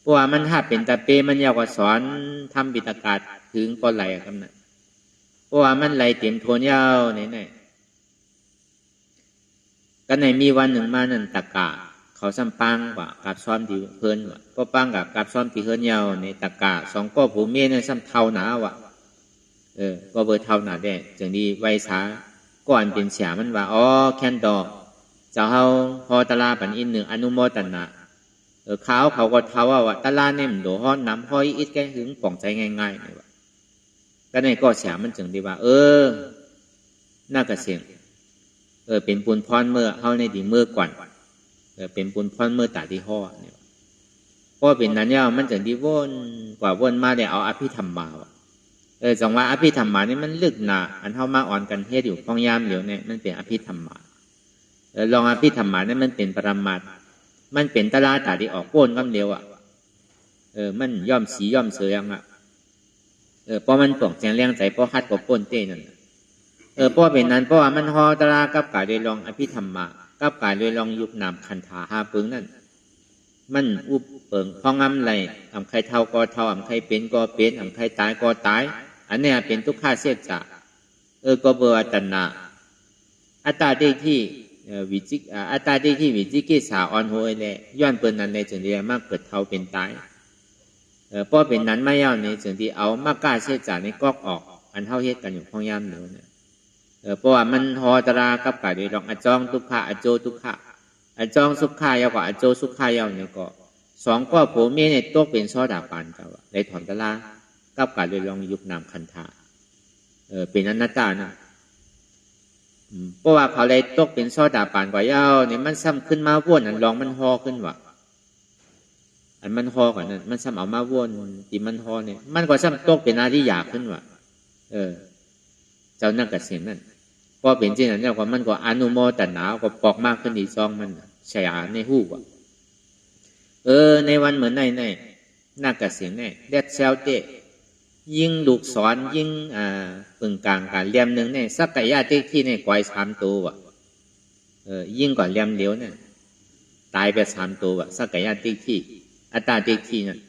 เพราะว่ามันหับเป็นตะเปมันยาวกว่าสอนทำบิดากาศถึงก็ไหลกันนะเพราะว่ามันไหลเต็มโทนยาวไหนก็ในมีวันหนึ่งมานั่นตะกาเขาซ้ำปังกว่ากับซ้อมที่เพิ่นว่ะก็ปังกับซ้อมที่เพิ่นยาวในตะกาสองก็ผู้เมียเนี่ยซ้ำเท่าหนาว่ะก็เบอร์เท่าหนาได้จึงดีไว้สาก่อนเป็นเสียมันว่าแคนดอกเจ้าเฮาพอตลาปันอินหนึ่งอนุโมทนาเขาก็เท่าว่าตลาเนี่ยมันโดห้อนน้ำห้อยอิดแกหึงป่องใจง่ายๆนี่ว่ะก็ในก็เสียมันจึงดีว่าน่ากระเสียงเป็นปุนพรเมื่อเฮาในดีเมื่อก่อนเป็นปุนพรเมื่อตาที่ห่อเนี่ยเพราะเป็นนั้นเนี่ยมันจึงดีวนกว่าวนมาได้เอาอภิธรรมมาว่ะจังว่าอภิธรรมมานี่มันลึกหนาอันเฮามาอ่อนกันเฮ็ดอยู่พ้องยามเหลียวเนี่ยมันเป็นอภิธรรมมาลองอภิธรรมมานี่มันเป็นปรมัตถ์มันเป็นตลาดตาที่ออกโป้นกำเดียวอ่ะมันย่อมสีย่อมเสืองอ่ะเพราะมันป่องแจงแรงใจเพราะฮัดกับโป้นเต้นั่นเพราะเป็นนั้นเพราะว่ามันฮอตรากับกายโดยลองอภิธรรมมากับกายโดยลองยุบนามคันธาหาปึงนั่นมันอุบเปิงพ้องอำไรอำใครเท่าก็เท่าอำใครเป็นก็เป็นอำใครตายก็ตายอันนี้เป็นทุกข้าเสียจ่าก็เบอร์ตัณนาอัตตาได้ที่อัตตาได้ที่วิจิกิจฉาอ่อนโหยแลย้อนเปินนั้นในจึงที่มากเกิดเท่าเป็นตายเพราะเป็นนั้นไม่ยาวในจึงที่เอามากกล้าเสียจ่าในกอกออกอันเท่าเฮ็ดกันอยู่พ้องยามเหนือเนี่ยเพราะว่ามันฮอตรากับกายโดยลองอจองทุกขะอโจทุกขะอจองสุขายาวกว่าอโจสุขายาวเนี่ยก็สองก็ผัวเมียเนี่ยตกเป็นซอดาปานกันในถอนตลากับกายโดยลองยุบนามคันธาเป็นอนัตตานะเพราะว่าเขาเลยตกเป็นซอดาปานกว่ายาวเนี่ยมันซ้ำขึ้นมาวนอันลองมันฮอขึ้นว่ะอันมันฮอกว่านั้นมันซ้ำเอามาวนตีมันฮอเนี่ยมันก็ซ้ำตกเป็นอาริยาขึ้นว่ะเจ้านั่งกับเสียงนั่นพอเป็นเช่นนั้นแล้วก็มันก็อนุโมทนาก็ปอกมากขึ้นอีกซองมันฉายาในหูว่ะในวันเหมือนในนั่งกับเสียงในเด็ดเซลเตยิ่งลูกศรยิ่งปึงกลางการเลี่ยมหนึ่งในสักกายาเตที่ในกวาย3 ตัวว่ะยิ่งกว่าเลี่ยมเหลียวเนี่ยตายไป3 ตัวว่ะสักกายาเตที่อัตตาเตที่นั่น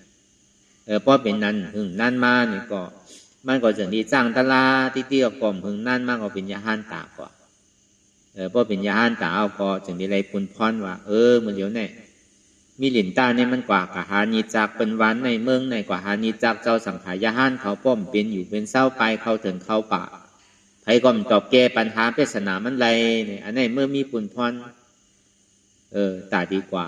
พอเป็นนั้นถึงนั่นมาเนี่ยก็มันก็จะดีจ้างตลาที่เตี้ยกลมพึงนั่นมากกว่าเป็นยาห้านตากว่าเพราะเป็นยาห้านตาเอาก็จึงได้ไรปุนพรว่ามันเดี๋ยวเนี่ยมีหลินตาเนี่ยมันกว่ากะหานีจากเป็นวันในเมืองในกว่าหานีจากเจ้าสังขายาห้านเขาป้อมเป็นอยู่เป็นเศร้าไปเขาถึงเข้าป่าไผก็มตอบแก้ปัญหาเปศนามันไรเนี่ยอันนี้เมื่อมีปุนพรตาดีกว่า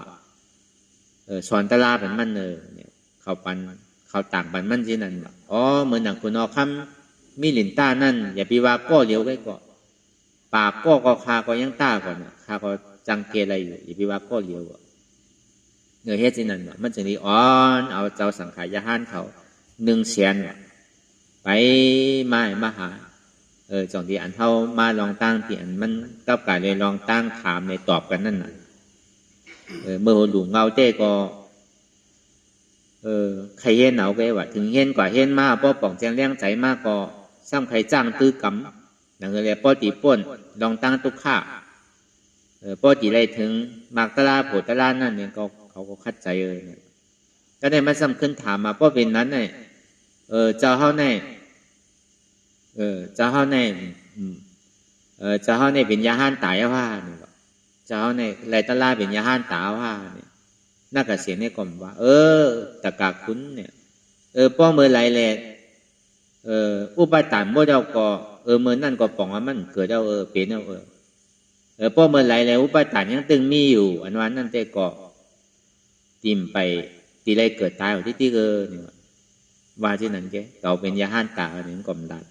สอนตลาเป็นมันเนี่ยเขาปันเขาต่างบันมันจีนั่นเหมือนหนังคุณคำมีหลินต้านั่นอย่าไปว่าก็เลี้ยวไว้ก่อนปากก็คาก็ยังต้าก่อนคาก็จังเกอะไรอยู่อย่าไปว่าก็เลี้ยวเนื้อเฮ็ดจีนั่นมันจะนี่เอาเจ้าสังขายาห้านเขา100,000ไปมาหาจองที่อันเท่ามาลองตั้งที่อันมันกับกายเลยลองตั้งถามในตอบกันนั่นน่ะเมื่อหลวงเงาเต้ก็ใครเห็นเอาไปว่าถึงเห็นกว่าเห็นมากเพราะป่องแจงเลี้ยงใจมากก็ซ้ำใครจ้างตื้อกำนั่นก็เลยป้อตีป้นลองตั้งตุกข้าป้อตีไรถึงมากตลาโผตลานั่นเนี่ยก็เขาก็คัดใจเนี่ยก็ได้มาซ้ำขึ้นถามมาป้อเป็นนั้นเนี่ยเจ้าเฮาในเจ้าเฮาในเจ้าเฮาในเป็นยาห้านตายว่าเนี่ยเจ้าเฮาในไรตลาเป็นยาห้านตาว่าเนี่ย น่าเกษียณในกล่อมว่าตะกาคุ้นเนี่ยป้อเมื่อไรแหละอุปทานโมเดลก็เมื่อนั่นก็ป่องว่ามันเกิดเอาเป็นเอาป้อเมื่อไรแล้วอุปทานยังตึงมีอยู่อันวันนั่นแต่ก็ติมไปตีไรเกิดตายอยู่ที่เนี่ยว่าที่นั่นแกเราเป็นยาห้านตาเนี่ยกล่อมดัด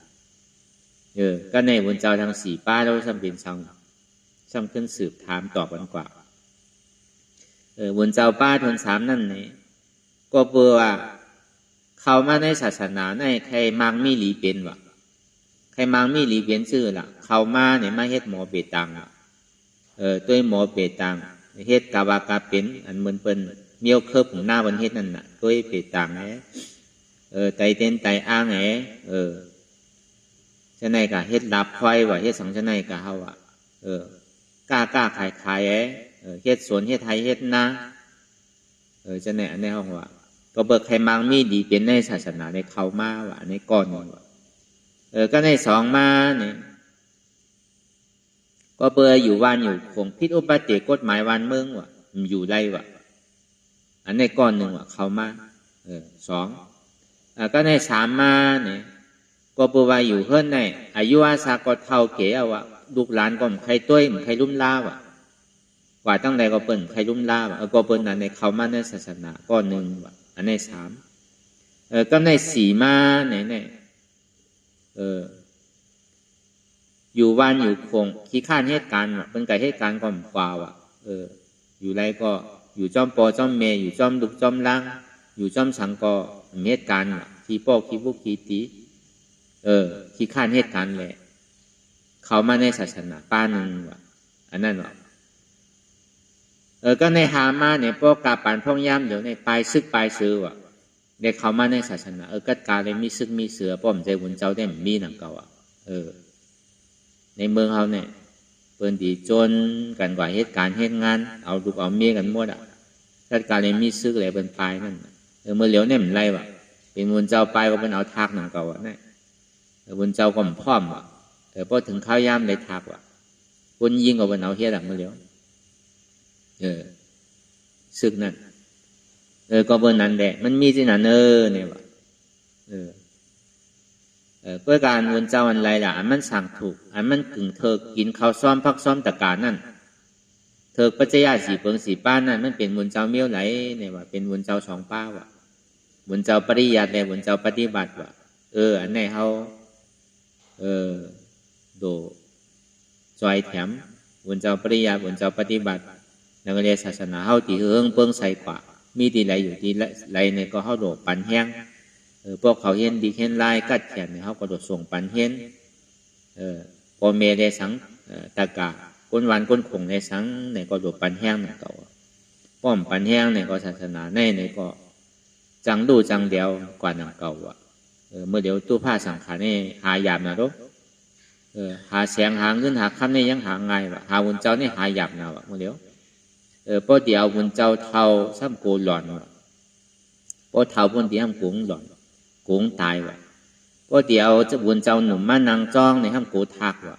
ก็ในบนเจ้าทางสี่ป้าเราซ้ำเป็นซ้ำขึ้นสืบถามตอบกันกว่าบนเจ้าป้าทนสามนั่นเนี่ยก็เพื่อว่าเขามาในศาสนาในใครมังมีหลีเป็นวะใครมังมีหลีเป็นชื่อล่ะเขามาเนี่ยมาเฮ็ดหมอเปตังตัวหมอเปตังเฮ็ดกาวากาเป็นอันเหมือนเปิ้นเมียวเคิบของหน้าบนเฮ็ดนั่นน่ะตัวเปตังไตเต้นไตอ้างชะไหนกะเฮ็ดลับควายวะเฮ็ดสังชะไหนกะเฮาอ่ะกล้าขายเฮ็ดสวนเฮ็ดไทยเฮ็ดนาชะไหนอันในห้องว่าก็เบิกใครมังมีดีเป็นในศาสนาในเขามาว่ะในก่อนว่ะก็ในสองมาเนี่ยก็เบออยู่วันอยู่คงพิษอุปติกฎหมายวันเมืองว่ะอยู่ไรว่ะอันในก้อนหนึ่งว่ะเขามาสองก็ในสามมาเนี่ยก็เบอว่าอยู่เฮือนในอายุอาสาก็เท่าเก๋เอาว่ะลูกหลานก็ใครต้วยใครลุ่มล่าว่ะว่าตั้งแต่ก็เปิ่นใครลุ่มล่าว่ะก็เปิ่นนั่นในเขามาในศาสนาก้อนหนึ่งว่ะอันในสามก็ในสี่มาเนี่ยอยู่วันอยู่คงขี้ข้านเหตุการณ์เป็นไก่เหตุการณ์ก่อนกว่าว่ะอยู่ไรก็อยู่จอมปอจอมเมย์อยู่จอมดุกจอมล่างอยู่จอมสังก็เหตุการณ์ขี้ปอกขี้บุกขี้ตีขี้ข้านเหตุการณ์แหละเขามาในศาสนาป้าหนึ่งว่ะอันนั้นว่ะก็ในหามาเนี่ยพวกกาปานพ่องย่ำเดี๋ยวในปลายซึกปลายซื้อว่ะเด็กเขามาในศาสนากัดกาเลยมีซึกมีเสือป้อมใจบุญเจ้าได้มีหนังเก่าในเมืองเขาเนี่ยเปิ้นดีจนกันกว่าเหตุการณ์เหตุงานเอาลูกเอาเมียกันหมดกัดกาเลยมีซึกอะไรเป็นปลายนั่นเมื่อเหลียวเนี่ยมันไรว่ะเป็นบุญเจ้าปลายก็เป็นเอาทากหนังเก่าเนี่ยบุญเจ้าก็พร้อมว่ะพอถึงข้าวย่ำเลยทากว่ะคนยิงก็เป็นเอาเฮ็ดเมื่อเหลียวซึกนั่นก็เบอร์นั้นแหละมันมีที่นั่นเนี่ยวะเพื่อการวนเจ้าอันไรล่ะอันมันสั่งถูกอันมันกึ่งเธอกินข้าวซ้อมพักซ้อมตะการนั่นเธอปัจจัยสีเปิงสีป้านั่นมันเป็นวนเจ้าเมี่ยวไหลเนี่ยวะเป็นวนเจ้าสองป้าวะวนเจ้าปริยัติและวนเจ้าปฏิบัติวะอันไหนเขาโดจอยแถมวนเจ้าปริยัติวนเจ้าปฏิบัติแล้วก็เรียนศาสนาเขาตีเฮืองเปิงใส่กว่ามีตีไรอยู่ที่ไรเนี่ยก็เขาโดดปันแห้งพวกเขาเห็นดีเห็นลายกัดแขนเนี่ยเขาก็โดดส่งปันเห็นพอเมเดสังตะกาก้นวันก้นคงในสังเนี่ยก็โดดปันแห้งเนี่ยเก่าป้อมปันแห้งเนี่ยก็ศาสนาในเนี่ยก็จังดูจังเดียวกว่าหนังเก่าเมื่อเดี๋ยวตู้ผ้าสังขารเนี่ยหาหยาบนะรบหาแสงหาเงินหาคำเนี่ยยังหาไงวะหาวุนเจ้าเนี่ยหาหยาบนะวะเมื่อเดี๋ยวพอเดี๋ยวบุญเจ้าเท่าซ้ำโกหล่อนพอเท่าบุญเดียวกุ้งหล่อนกุ้งตายวะพอเดี๋ยวจะบุญเจ้าหนุ่มมานางจ้องในห้ามโกทักวะ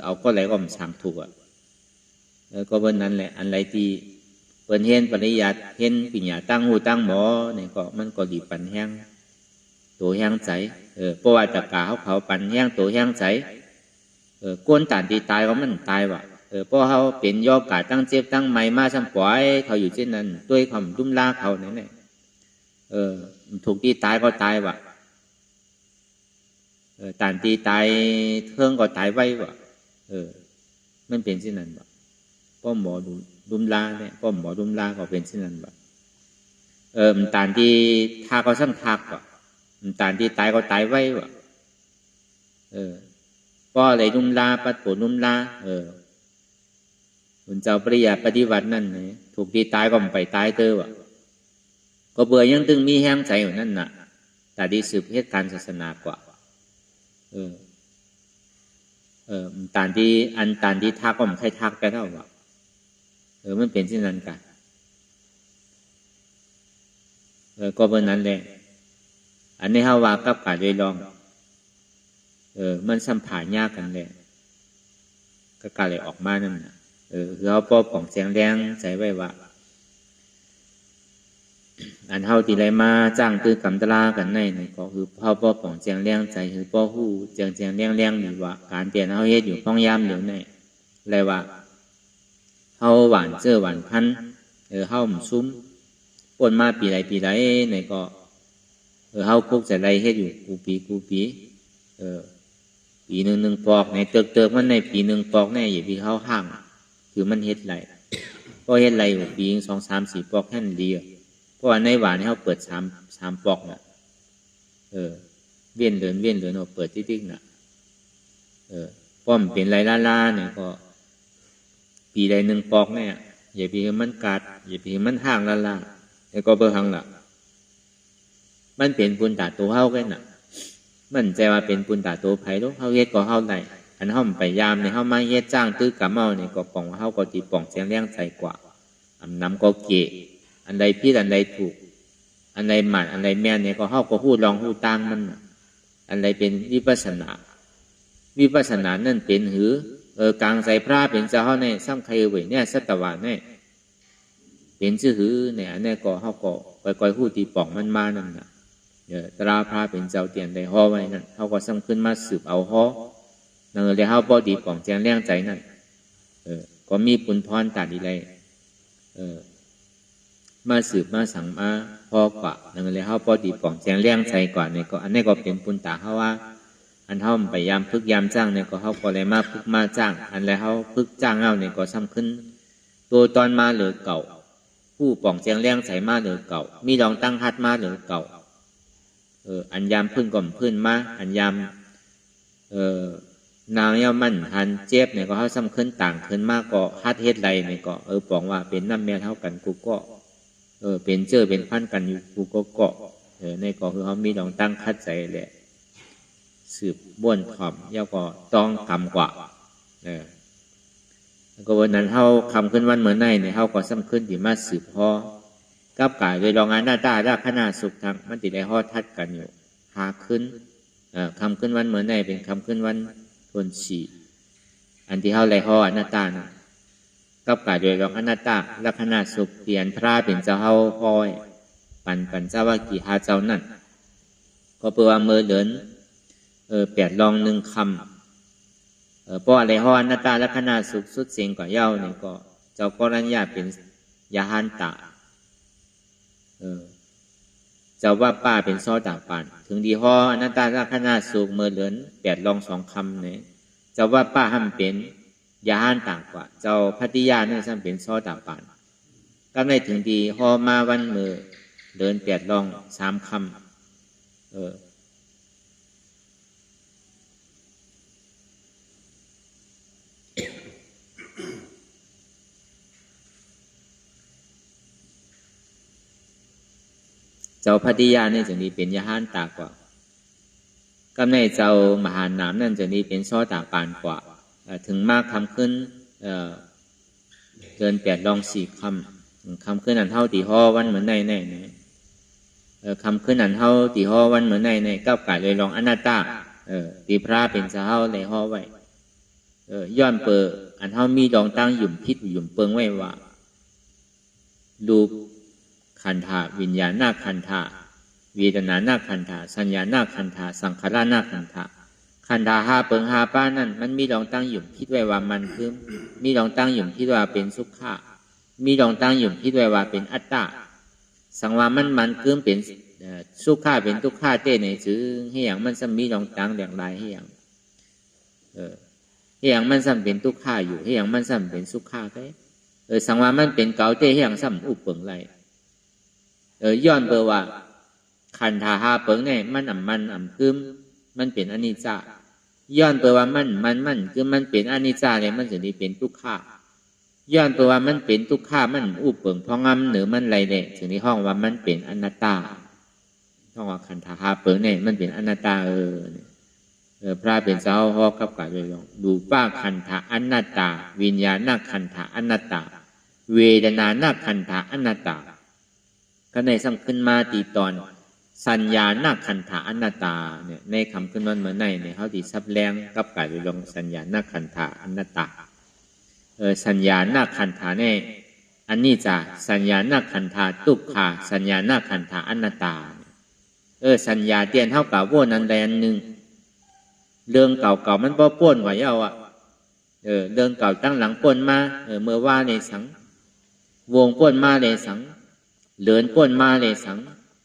เอาก็ไหลก็มันสั่งถูกก็บนนั้นแหละอันไรที่เปิดเห็นปริยัติเห็นปิญญาตั้งหูตั้งหมอเนี่ยก็มันก็ดีปันแห้งตัวแห้งใจเพราะว่าตะกาเขาปันแห้งตัวแห้งใจก้นตานตีตายก็มันตายวะเพราะเขาเป็นยอกาตั้งเจ็บตั้งไม้มาซ้ำปล่อยเขาอยู่เช่นนั้นด้วยความดุมลาเขาเนี่ยถูกตีตายก็ตายวะตานตีตายเทิงก็ตายไว้วะมันเป็นเช่นนั้นวะเพราะหมอดุมลาเนี่ยเพราะหมอดุมลาก็เป็นเช่นนั้นวะตานที่ทาก็ซ้ำทักวะตานที่ตายก็ตายไว้วะเพราะอะไรดุมลาปัดปวดดุมลาบุญเจ้าปริยัติปฏิบัตินั่นเนี่ยถูกตีตายก็ไปตายเตอวะก็เบื่อยังตึงมีแห้งใจอยู่นั่นน่ะแต่ดีสืบเหตุการณ์ศาสนากว่าตานที่ทักก็ไม่ใครทักไปเท่าวะมันเป็นเช่นนั้นกันก็เป็นนั้นแหละอันนี้เฮาว่ากับการเลยลองมันสัมผัสยากกันแหละก็การเลยออกมานั่นน่ะคือเขาป้อป่องแสงแดงใส่ไว้ว่า อันเฮาที่ไรมาจ้างตื้อกำตลากันในนี่ก็คือเฮาบ่ป้องแจงเลี้ยงใจคือบ่ฮู้แจงเลี้ยงนี่ว่าการเปลี่ยนเฮาเฮ็ดอยู่พ้องยามเดี๋ยวนี้เลยว่าเฮาหวานเจอหวานพันเฮาซุ้มป่นมาปีไหนนี่ก็เฮาคุกจะไรเฮ็ดอยู่กูปีปีหนึ่งปอกในเติกมันในปีหนึ่งปอกในอย่าพี่เฮาห่างคือมันเฮ็ดไรก็เฮ็ดไรอยู่ปี2 3 4ปอกแค่นั้นดีเพราะว่าในหวานเฮาเปิด3ปอกน่ะเวียนเดินเอาเปิดติ๊กๆน่ะป้อมเป็นไรล่าเนี่ยก็ปีใด1ปอกเนี่ยอย่าพี่มันกัดอย่าพี่มันห่างล่าแล้วก็เบิ่งหังล่ะมันเป็นปุญตาตัวเฮากันน่ะมันใจว่าเป็นปุญตาตัวไผลูกเฮาเฮ็ดก็เฮาได้อันเฮาไปยามในเฮามาเฮ็ดจ้างตื้อกะเมานี่ก็ป้องเฮาก็สิป้องแจงเลี้ยงใจกว่าอำนำก็เกะอันใดผิดอันใดถูกอันใดหมันอันใดแม่นเนี่ยก็เฮาก็ฮู้ลองฮู้ตางมันอันใดเป็นวิปัสสนานั่นเป็นหือกลางใจพระเป็นเจ้าเฮาในซ้ํใครเว้ยเนี่ยสัตวะเนี่ยเป็นชื่อหือเนี่ยอันนี้ก็เฮาก็ค่อยๆฮู้ที่ป้องมันมานั่นน่ะตราพระเป็นเจ้าเตียนได้ฮ้อไว้นั่นเฮาก็ซ้ำขึ้นมาสืบเอาฮ้อนั่นเลยเฮาบ่ดีป้องแจงเลี้ยงใจนั่นก็มีปุญพรตัดอีไรมาสืบมาสั่งมาพอกว่านั่นเลยเฮาบ่ดีป้องแจงเลี้ยงใจกว่านี่ก็อันนี้ก็เป็นปุญตาเฮาว่าอันเฮาพยายามฝึกยามจ้างเนี่ยก็เฮาก็เลยมาฝึกมาจ้างอันแล้วเฮาฝึกจ้างเฮาเนี่ยก็ซ้ำขึ้นตัวตอนมาเหลือเก่าผู้ป้องแจงเลี้ยงใจมาเหลือเก่ามีรองตั้งฮัดมาเหลือเก่าอันยามพึ่งก่อมพึ่นมาอันยามนางเย้ามันหันเจ็บเนี่ยก็เขาซ้ำขึ้นต่างขึ้นมากก็ฮัดเฮ็ดไรเนี่ยก็บอกว่าเป็นน้ำแม่เท่ากันกูก็เป็นเจอเป็นพันกันอยู่กูก็เกาะในก็คือเขามีดองตั้งคัดใจแหละสืบบ้วนถ่อมเย้าก็ต้องคำกว่าแล้วก็วันนั้นเขาคำขึ้นวันเหมือนในเนี่ยเขาก็ซ้ำขึ้นที่มาสืบพอกับกายโดยรองงานหน้าตาราคณะสุขทางมันติได้ฮอดทัดกันอยู่หาขึ้นคำขึ้นวันเหมือนในเป็นคำขึ้นวันทนฉีอันที่เขาไล่ฮอดหน้าตานะกับกายโดยรองหน้าตาราคณะสุขเปลี่ยนพระเป็นเจ้าเฮาฮอยปันเจ้าวากีหาเจ้านั่นก็เพื่อว่าเมื่อเดิน8รอง1คำเพราะอะไรฮอดหน้าตาราคณะสุขสุดเสียงกว่าเย้าเนี่ยก็เจ้ากรัญญาเป็นยาหันตาเจ้าว่าป้าเป็นซ้อต่างป่านถึงดีฮออนัตตาลักษณะสุขเมื่อเหลือน8รอง2คำเนี่ยเจ้าว่าป้าห้ามเป็นยาห้านต่างกว่าเจ้าพัทยาเนี่ยซ้ำเป็นซ้อต่างป่านก็ในถึงดีฮอมาวันเมื่อเดิน8รอง3คำเจ้าพัทยาเนี่ยจะนี้เป็นยาห้านตากว่ากำในเจ้ามหาหนามนั่นจะนี้เป็นซ้อตาปานกว่าถึงมากคำขึ้นเกิน8รอง4คำขึ้นอันเท่าตีห่อวันเหมือนในคำขึ้นอันเท่าตีห่อวันเหมือนในก้าวไก่เลยลองอนาตาตีพระเป็นเจ้าเลยห่อไว้ย้อนเปิดอันเท่ามีดองตั้งหยุ่มพิษหยุ่มเปิงไว้ว่าดูขันธาวิญญาณนาขันธาเวทนานาขันธาสัญญานาขันธาสังขารนาขันธาขันธา5เปิง5ป้านั่นมันมีดองตั้งหยุ่มคิดไว้ว่ามันคือมีดองตั้งหยุ่มคิดว่าเป็นสุขะมีดองตั้งหยุ่มคิดไว้ว่าเป็นอัตตาสังว่ามันคือเป็นสุขะเป็นทุกขะเต้ในซื้อให้อย่างมันซ้ำมีดองตั้งแหลงลายให้อย่างให้อย่างมันซ้ำเป็นทุกขะอยู่ให้อย่างมันซ้ำเป็นสุขะไปสังว่ามันเป็นเก่าเต้ให้อย่างซ้ำอุปเปิงไรย้อนเบอร์ว่าขันธา5เปิงเนี่ยมันคือมันเป็นอนิจจาย้อนเบอร์ว่ามันคือมันเป็นอนิจจาเนี่ยมันจะได้เป็นทุกขาย้อนเบอร์ว่ามันเป็นทุกขามันอุปเปิงพองำหรือมันไรเนี่ยถึงในห้องว่ามันเป็นอนัตตาห้องว่าขันธา5เปิงเนี่ยมันเป็นอนัตตาพระเป็นเจ้าฮอกับกาโดยลองดูป้าขันธาอนัตตาวิญญาณนักขันธาอนัตตาเวทนานักขันธาอนัตตาก็ในซ้ำขึ้นมาตีตอนสัญญานาขันธาอนัตตาเนี่ยในคำขึ้นวันเหมือนในเนี่ยเขาตีซับแรงกับกายลงสัญญานาขันธาอนัตตาสัญญานาขันธาเนี่ย อันนี้จะสัญญาณขันธาทุกขาสัญญาณขันธาอนัตตาสัญญาเตียนเท่ากับว่านั้นใดอันหนึ่งเรื่องเก่าๆมันบ่ป้วนกว่าเย้าเรื่องเก่าตั้งหลังป้วนมาเมื่อว่าในสังวงป้วนมาในสังเหลือนป้วนมาในสัง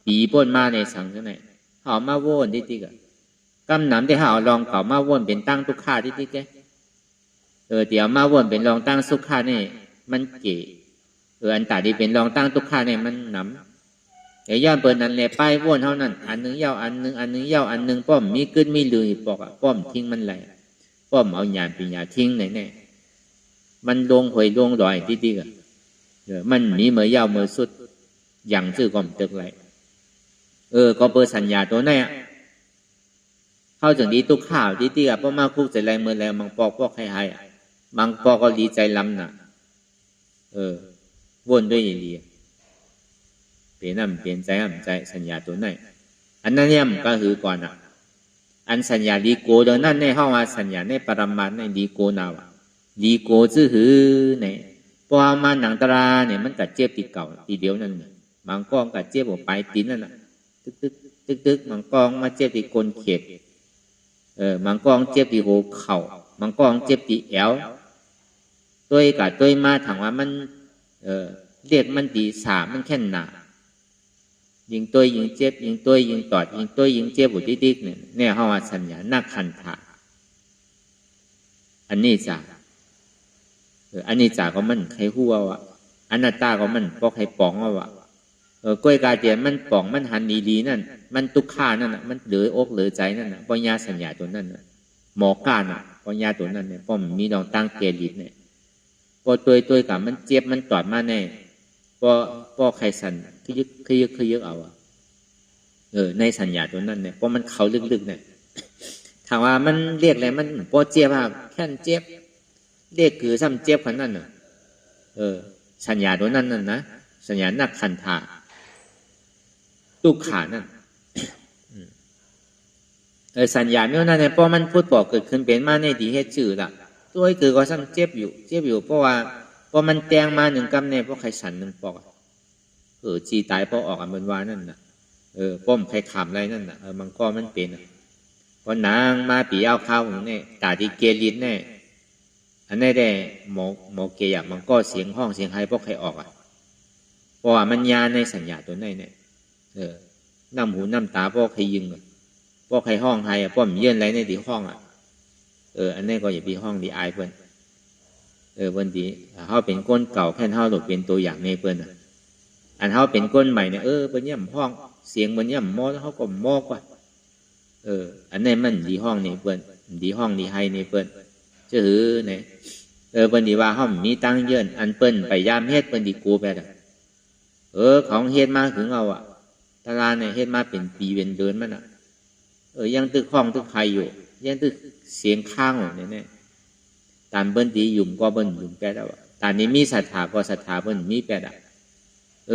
ปีป้วนมาในสังจังไหนเขามาโวนดิ๊กกำหนำที่เขาลองเก่ามาโวนเป็นตั้งทุกขาดิ๊กเดี๋ยวมาโวนเป็นลองตั้งสุขาเนี่ยมันเก๋อันตาดีเป็นลองตั้งทุกขาเนี่ยมันหนำเดี๋ยวย่าเปิดนั้นเลยป้ายวนเท่านั้นอันนึงเย้าอันนึงเย้าอันนึงป้อมมีขึ้นมีลือปอกป้อมทิ้งมันไหลป้อมเอาหยาดปีหยาทิ้งไหนมันลงหวยลงดอยดิ๊กมันมีเมื่อยาวเมื่อสุดอย่างซื่อก่อมตึกไหลก็เปิดสัญญาตัวนี้เข้าถึงดีตุกข่าวดิ๊กเพราะมาคุกใจไรเมื่อแล้วมังปอกให้มังปอกก็ดีใจลำน่ะวนด้วยอย่างดีเปลี่ยนน้ำเปลี่ยนใจสัญญาตัวไหนอันนั้นเนี่ยมันก็คือก่อนอันสัญญาดีโกเดินนั่นในห้องว่าสัญญาในปรมาณในดีโกนาวดีโกซื่อหือเนี่ยพอมาหนังตราเนี่ยมันกัดเจ็บตีเก่าตีเดียวนั่นมังกรกัดเจ็บออกไปตีนนั่นน่ะตึกมังกรมาเจ็บตีก้นเข็ดมังกรเจ็บตีหัวเข่ามังกรเจ็บตีแอวตัวกับตัวมาถามว่ามันเรียกมันตีสามมันแค่หนายิงตัวยิงเจ็บยิงตัวยิงตอดยิงตัวยิงเจ็บบุตรดิ๊กเนี่ยเขาว่าสัญญานักขันธาอันนี้จ้ะอันนี้จ่าก็มันใครหัววะอนัตตาก็มันก็ใครปองวะกล้วยกาเตียนมันปองมันหันดีนั่นมันตุกข่านั่นน่ะมันเหลืออกเหลือใจนั่นน่ะปัญญาสัญญาตัวนั้นน่ะหมอก้าน่ะปัญญาตัวนั้นเนี่ยป้อมมีดองตั้งเกลิดเนี่ยพอตัวกับมันเจ็บมันตอดมาแน่พอใครสั่นคือยึกเอาในสัญญาตัวนั้นเนี่ยเพราะมันเขาลึกๆเนี่ยถามว่ามันเรียกอะไรมันพอเจ็บว่าแค่เจ็บเรียกคือซ้ำเจ็บคนนั้นน่ะสัญญาตัวนั้นน่ะนะสัญญานักขันธาตุกขานั่นสัญญาเนี่ยนั่นเนี่ยเพราะมันพูดบอกเกิดขึ้นเป็นมาในดีเหตุชื่อละตัวไอ้คือก็ซ้ำเจ็บอยู่เพราะว่าพอมันแตงมาหนึ่งกำเนี่ยเพราะใครสั่นหนึ่งปอกจีตายเพราะออกอันบนวานั่นน่ะป้อมใครขำอะไรนั่นน่ะมันก็มันเป็นพอนางมาปีเอาข้าวเนี่ยตาดีเกลิดเนี่ยอันนี้ได้หมอเกียมันก็เสียงห้องเสียงไห้เพราะใครออกเพราะว่ามันยาในสัญญาตัวนี้เนี่ยน้ำหูน้ำตาเพราะใครยิงเพราะใครห้องไห้ป้อมเยื่นอะไรในที่ห้องอันนี้ก็อย่าไปห้องดีอายเพื่อนวันดีเขาเป็นก้นเก่าแค่เขาหลบเป็นตัวอย่างในเพื่อนอันเขาเป็นก้นใหม่เนี่ยเป็นย่ำห้องเสียงเป็นย่ำมอแล้วเขาก็มอกว่าอันนี้มันดีห้องในเพื่อนดีห้องดีไฮในเพื่อนจะหือเนี่ยเป็นดีว่าห้องมีตั้งเยื่นอันเปิ้นไปยามเฮ็ดเป็นดีกูไปของเฮ็ดมาถึงเอาตลาดเนี่ยเฮ็ดมาเป็นปีเป็นเดือนมันยังตึกห้องตึกไฮอยู่ยังตึกเสียงข้างเนี่ยตามเบิ้ลดียุ่มก็เบิ้ลยุ่มแปดตอนนี้มีศรัทธาก็ศรัทธาเบิ้ลมีแปด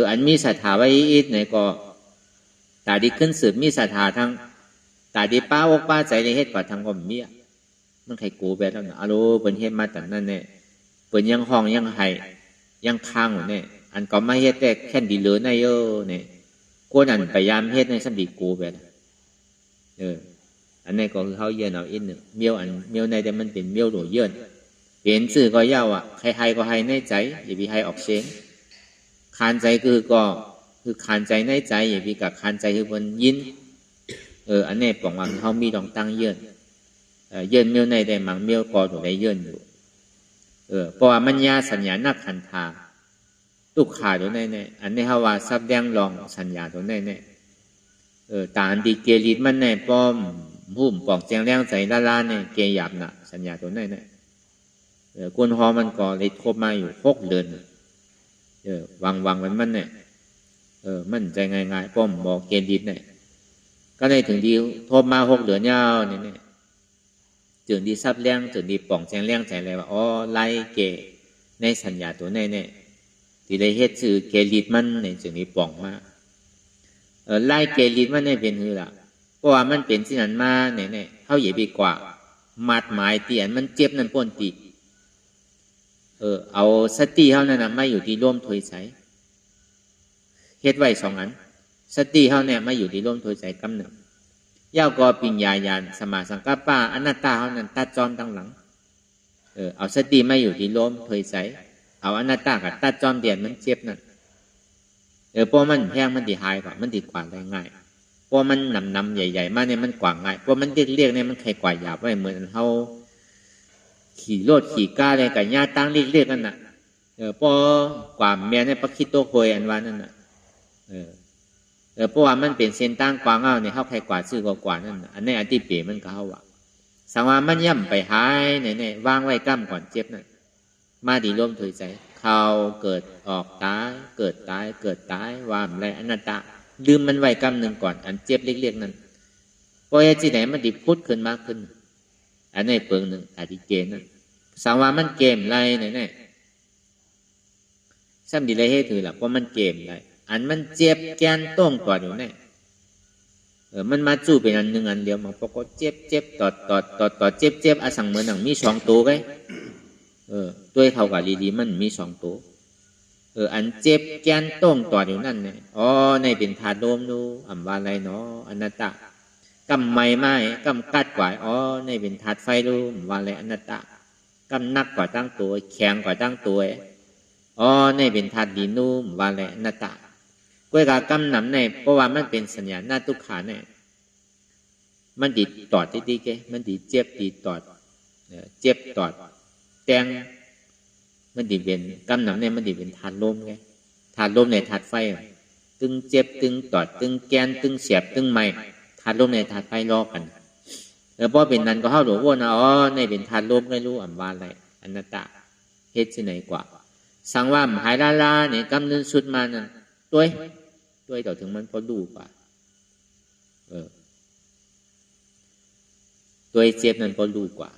อันมีศรัทธาไว้อีกไหนก็ตาดีขึ้นสืบมีศรัทธาทั้งตาดีป้าอกป้าใจในเฮ็ดกว่าทั้งก็มีมันใครกูแปดแล้วนะอารมณ์เป็นเฮ็ดมาแต่นั่นเนี่ยเป็นยังห้องยังไห้ยังข้างเนี่ยอันก็ไม่เฮ็ดแต่แค่ดีเหลือในเนี่ยกูนั่นพยายามเฮ็ดในสันดีกูแปดอันนี้ก็คือเขาเยื่อเอาอินหนึ่งเมียวในแต่มันเป็นเมียวหลวเยื่อเปลี่ยนสื่อก็ยาวใครก็ให้ในใจอย่าไปให้ออกเสียงคานใจคือคานใจในใจอย่าไปกับคานใจคือมันยินอันนี้ปองว่าเขามีดองตั้งเยื่อเยื่อเมียวในแต่มังเมียวกอถูกได้เยื่ออยู่เพราะว่ามันยาสัญญานักขันธาตุกขาตัวในอันนี้เขาว่าซับแดงลองสัญญาตัวในตาอันดีเกลิดมันในป้อมหุ่มปอกแจงแรงใส่ล้านเนี่ยเกยหยาบน่ะสัญญาตัวนั้นเนี่ยกวนหอมันก็เลยคบมาอยู่6 เดือนวางมันเนี่ยมันใจง่ายป้อมบอกเกลิดเนี่ยก็ได้ถึงดีทบมา6 เดือนยาวเนี่ยถึงดีซับแรงถึงดีปอกแจงแรงใส่อะไรว่าไล่เกในสัญญาตัวนั้นเนี่ยที่ได้เฮ็ดชื่อเกลิดมันเนี่ยถึงดีปอกมาไล่เกลิดมันเนี่ยเป็นคือละเพราะว่ามันเป็นสิ่งนั้นมาเนี่ยเขาใหญ่ไปกว่ามัดหมายเตียนมันเจ็บนั่นป้นตี เอาสติเฮานั่นน่ะมาอยู่ที่ร่มถอยใจเฮ็ดไว้สองอันสติเฮาเนี่ยมาอยู่ที่ร่มถอยใจกำหนึ่งย่าก็ปิญญาญาณสมาสังกัปปะอนัตตาเฮานั้นตัดจอมตั้งหลังเอาสติมาอยู่ที่ร่มถอยใจเอาอนัตตากับตัดจอมเดียนมันเจ็บนั่นเพราะมันแพงมันดีหายกว่ามันดีกว่าได้ง่ายเพราะมันนำใหญ่ๆมาเนี่ยมันกว่าง่ายเพราะมันเรียกเนี่ยมันใครกว่าหยาบไว้เหมือนเฮาขี่รถขี่ก้าอะไรกับญาติตั้งเรียกกันน่ะเพราะกว่าเมียเนี่ยปักคิดโตโคยอันว่านั่นน่ะเพราะว่ามันเป็นเส้นตั้งกว่าเงาเนี่ยเฮาใครกว่าซื้อกว่านั่นอันนี้อันที่เป๋มันก็เฮาว่าสังว่ามันย่ำไปหายเนี่ยวางไว้กั้มก่อนเจ็บนั่นมาดีร่วมถอยใจเขาเกิดออกตายเกิดตายเกิดตายว่าอะไรอนัตตาลืมมันไว้กำหนึ่งก่อนอันเจ็บเล็กๆนั้นพอที่ไหนมันดิพุทธขึ้นมากขึ้นอันนี้เปิงหนึ่งอธิเกณฑ์นั่นสังว่ามันเกมไรเนี่ยซ้ำดีเลยให้ถือหลักเพราะมันเกมไรอันมันเจ็บแกนต้งกว่าอยู่เนี่ยมันมาจู่เป็นอันหนึ่งอันเดียวมันพอก็เจ็บตอดเจ็บอสังเหมือนหนังมีสองตัวไงตัวเขากับดีๆมันมีสองตัวอันเจ็บแกนต้งต่ออยู่นั่นเนี่ยในเป็นธาตุลมดูอัมวาไรเนาะอนัตตากำไม้ไม้กำกัดกว่าในเป็นธาตุไฟดูอัมวาไรอนัตตากำนักกว่าตั้งตัวแข็งกว่าตั้งตัวในเป็นธาตุดินดูอัมวาไรอนัตตากวยกับกำหนำในเพราะว่ามันเป็นสัญญาหน้าทุกขาเนี่ยมันดีตอดดีๆแกมันดีเจ็บดีตอดเจ็บตอดแตงมันดีเป็นกำหนำเนี่ยมันดีเป็นธาตุลมไงธาตุลมในธาตุไฟตึงเจ็บตึงตอดตึงแกนตึงเสียบตึงไม้ธาตุลมในธาตุไฟล้อกันพอเป็นนั้นก็เข้าหลวงว่านะในเป็นธาตุลมไม่รู้อัมวาอะไรอนัตตาเฮ็ดที่ไหนกว่าสังว่าหายลาเนี่ยกำนึงสุดมานั่นด้วยต่อถึงมันพอดูกว่าตัวเจ็บนั้นพอดูกว่า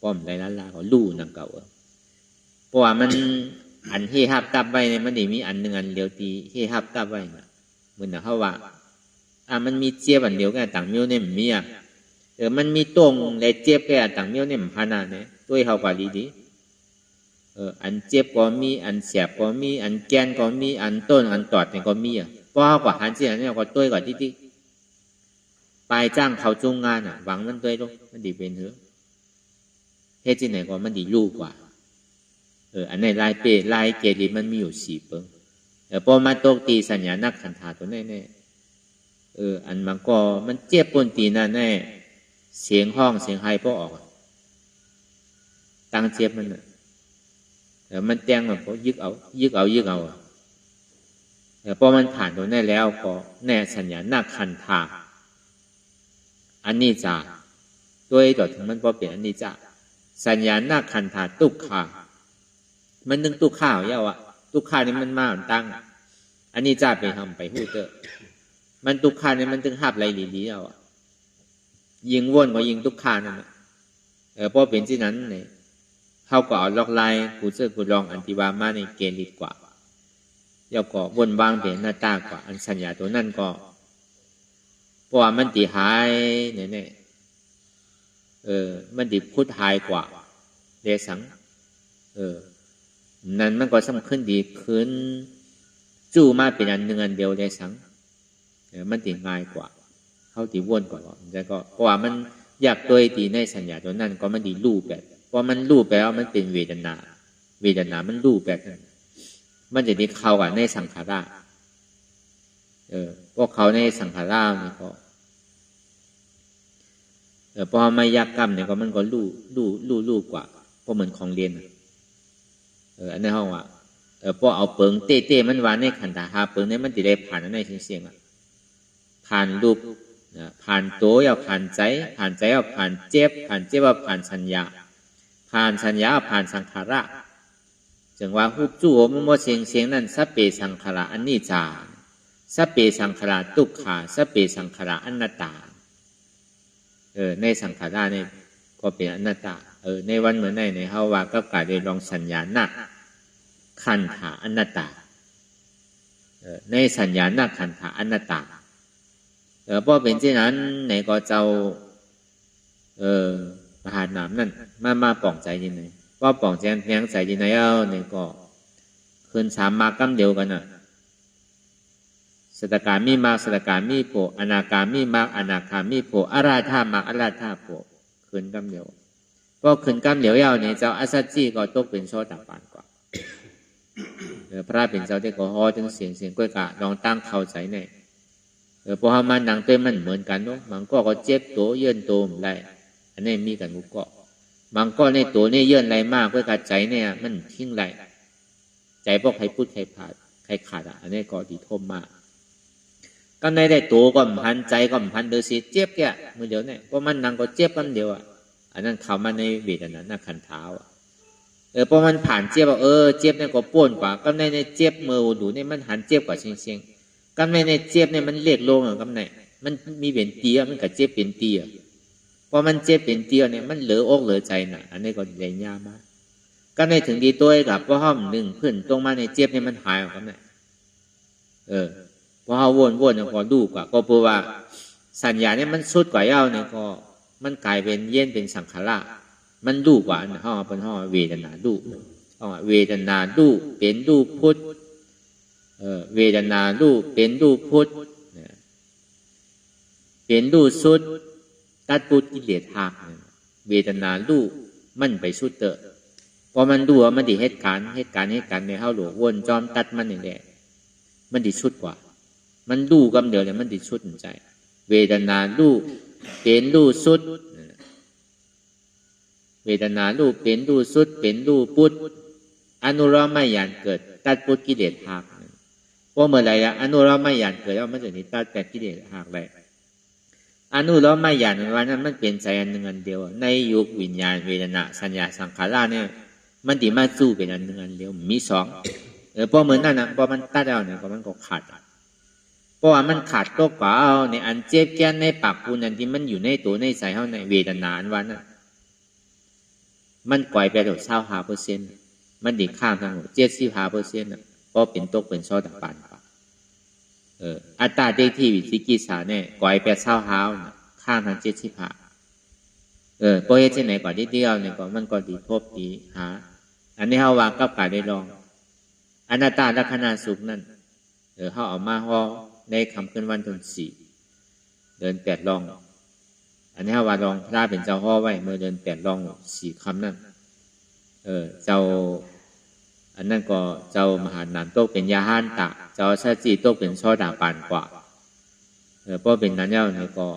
ป้อมได้ลาก็ลู่นังเก่าเพราะว่ามันอันที่หับตับไว้เนี่ยมันได้มีอันหนึ่งอันเดียวตีที่หับตับไว้น่ะเหมือนเขาว่ามันมีเจ็บอันเดียวกันต่างเมียวเนี่ยมันมีมันมีตรงและเจ็บแค่ต่างเมียวเนี่ยมันพานาเนี่ยตัวเขากว่าดีอันเจ็บก็มีอันเสียบก็มีอันแกนก็มีอันต้นอันตอดเนี่ยก็มีเพราะเขากว่าหันเสียเนี่ยก็ตัวกว่าที่ปลายจ้างเขาจุงงานหวังมันตัวลงมันดีเป็นเถอะเฮ็ดที่ไหนก็มันดีลูกกว่าอันในลายเปลายเกลีมันมีอยู่4เปิงพอมาตกตีสัญญานักขันธาตัวแน่อันมันก็มันเจ็บปนตีนั่นแน่เสียงห้องเสียงไฮพอออกตั้งเจ็บมันมันแจ้งแบบพอยึกเอาพอมันผ่านตัวแน่แล้วก็แน่สัญญานักขันธาอันนี้จ้าตัวต่อถึงมันพอเป็นอันนี้จ้าสัญญานักขันธาตุกขามันนึงตุกข้าวเยาตุกข้านี่มันมาตั้งอันนี้จ้าไปทำไปหู้เตอมันตุกข้านี่มันตึงหับไรดีๆยิงว่นก็ยิงตุกข้านั่นพอเป็นที่นั้นเนี่ยเขาก็เอาล็อกไลน์กูเจอกูลองอันที่ว่ามาในเกณฑ์ดีกว่าเดี๋ยวก็วนวางเป็นหน้าตากว่าอันสัญญาตัวนั่นก็เพราะว่ามันตีหายเนี่ยมันตีพุทธหายกว่าเดสังนั้นมันก็สำคัญดีขึ้นจู่มาเป็นอันหนึ่งอันเดียวเดสังมันตีง่ายกว่าเขาตีวนกว่าแต่ก็เพราะว่ามันอยากตัวตีในสัญญาตัวนั้นก็มันดีรูปแบบเพราะมันรูปแล้วมันเป็นเวทนามันรูปแบบนั้นมันจะได้เข้ากับในสังขาราพวกเขาในสังขารานี่ก็พอไม่ยักกรรมเนี่ยก็มันก็ลู่กว่าเพราะเหมือนของเรียนอันในห้องว่าพอเอาเปิงเต้มันวานในขันธาเปิงเนี่ยมันติได้ผ่านในเสียงผ่านรูปผ่านตัวเอาผ่านใจเอาผ่านเจ็บเอาผ่านสัญญาผ่านสังขาระจึงว่าฮุบจู่มันบ่เสียงนั้นสัพเพสังขาระอันนี้จาสัพเพสังขาระทุกขาสัพเพสังขาระอนัตตาในสังขารเนี่ยก็เป็นอนัตตาในวันเหมือนในเฮาว่าก็กลายได้ลองสัญญานักขันธาอนัตตาในสัญญานักขันธาอนัตตาเพราะเป็นเช่นนั้นในก็เจ้ามหาหนามนั่นมาปล่องใจยังไงพ ก็ป่องแจงแทงใส่ที่ไหนเอาเนี่ยก็คืนสามมากำเดียวกันน่ะสตการมีมากสตการมีโผอนาการมีมากอนาคามีโผอาราธามากอาราธาโผคืนกำเดียวก็คืนกำเดียวเนี่ยเจ้าอาสัจจีก็ตกเป็นโซดาปานกว่าพระเป็นเจ้าที่ก็ฮอถึงเสียงกล้วยกะลองตั้งเข้าใจเนี่ยพอมันหนังเต้มันเหมือนกันเนาะมันก็เจ็บตัวเยื่นตัวอะไรอันนี้มีกันกุกก็มันก็ในตัวนี่เยื่นอะไรมากกล้วยกะใจเนี่ยมันทิ้งไรใจพวกใครพูดใครผ่านใครขาดอันนี้ก็ดีทมมากก็ในได้ตัวก็พันใจก็พันเดือดสิเจ็บแก่เมื่อเดี๋ยวเนี่ยเพราะมันหนังก็เจ็บกันเดียวอันนั้นเข้ามาในเวทนานักขันเท้าเพราะมันผ่านเจ็บเจ็บเนี่ยก็ป้วนกว่าก็ในเจ็บมือดูเนี่ยมันหันเจ็บกว่าเชียงๆก็ในเจ็บเนี่ยมันเรียกลงก็ในมันมีเป็นเตี้ยมันกับเจ็บเป็นเตี้ยพอมันเจ็บเป็นเตี้ยเนี่ยมันเหลืออกเหลือใจน่ะอันนี้ก็ใหญ่ยากมากก็ในถึงดีตัวกับเพราะห้อมหนึ่งขึ้นตรงมาในเจ็บเนี่ยมันหายออกกันไหนพอเขาวนก็ดูกว่าก็เพราะว่าสัญญาเนี่ยมันสุดกว่าเย้าเนี่ยก็มันกลายเป็นเย็นเป็นสังขารมันดูกว่าห้องเป็นห้องเวทนาดูเวทนาดูเป็นดูพุทธเวทนาดูเป็นดูพุทธเป็นดูสุดตัดพุทธกิเลสหักเวทนาดูมันไปสุดเตอพอมันดูว่ามันดีเหตุการณ์ในเฮาหลวงวนจอมตัดมันนี่แหละมันดีสุดกว่ามันดูกำเดียวเนี่ยมันดีสุดใจเวทนาดูเป็นดูสุดเวทนาดูเป็นดูสุดเป็นดูพุทธอนุรามายานเกิดตัดพุทธกิเลสหักเพราะเมื่อไรอนุรามายานเกิดแล้วมันจะนี่ตัดแต่กิเลสหักเลยอนุรามายานวันนั้นมันเป็นใจอันหนึ่งอันเดียวในยุควิญญาณเวทนาสัญญาสังขารเนี่ยมันดีมาสู้เป็นอันหนึ่งอันเดียวมีสองเพราะเหมือนนั่นนะพอมันตัดเอาเนี่ยก็มันก็ขาดเพราะว่ามันขาดก็กว่าเอาในอันเจ็บแก่ในปากปูนันที่มันอยู่ในตัวในใจเขาในเวทนาอันวันนั้นมันก่อยไปถึง25%มันดีข้ามทั้งหมด75%ก็เป็นตกเป็นโซดาปานอัตราเด็กที่วิธีกิจสาเนี่ยก่อยไปข้ามทั้ง75เพราะเหตุที่ไหนก่อนที่เดียวเนี่ยก็มันก็ดีทบดีหาอันนี้เขาวางกับการได้ลองอนัตตาลักษณะสุขนั่นเขาเอามาห่อในคำขึ้นวันที่4เดิน8ลองอันนี้ว่าลองพระเป็นเจ้าห่อไว้เมื่อเดิน8ลอง4คำนั่นเจ้าอันนั้นก็เจ้ามหานันโตเป็นยาหันตะเจ้าชาจีโตเป็นโซดาปานกว่าเพราะเป็นนั้นเจ้าเนี่ยก็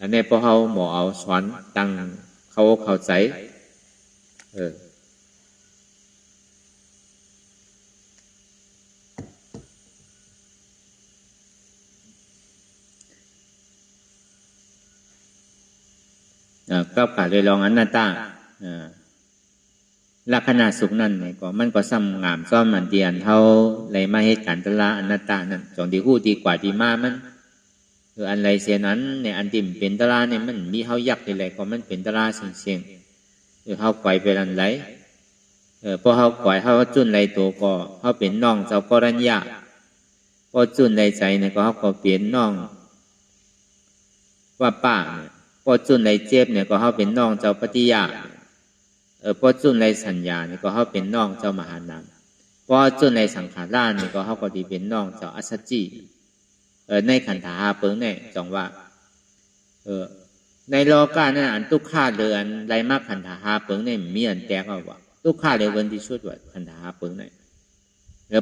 อันนี้พอเขาหมอเอาสอนตั้งเข้าใจก็ขาดเลยลองอนัตตาลักษณะสุขนั่นเนี่ยก็มันก็ซ้ำงามซ้อมมันเดียนเท่าไรมาเหตุการณ์ตละอนัตตานั่นจงดีคู่ดีกว่าดีมามันอันไรเสียนั้นเนี่ยอันติมเป็นตละเนี่ยมันมีเขายักษ์อะไรก็มันเป็นตละเสียงเขาปล่อยไปอันไรพอเขาปล่อยเขาจุนไรตัวก็เขาเป็นน้องเจ้ากรัญญาพอจุนไรใจเนี่ยก็เขาก็เปลี่ยนน้องว่าป้าเนี่ยพอจุนไรเจ็บเนี่ยก็เขาเป็นน้องเจ้าปฏิยาพอจุนไรสัญญาเนี่ยก็เขาเป็นน้องเจ้ามหานามพอจุนไรสังขารเนี่ยก็เขาก็ดีเป็นน้องเจ้าอัสสจีในขันธาเปิงเนี่ยจงว่าในโลกาเนี่ยอันทุกข้าเรือนไรมากขันธาเปิงเนี่ยมีอันแตกเอาว่าทุกข้าเรือนที่สุดว่าขันธาเปิงเนี่ย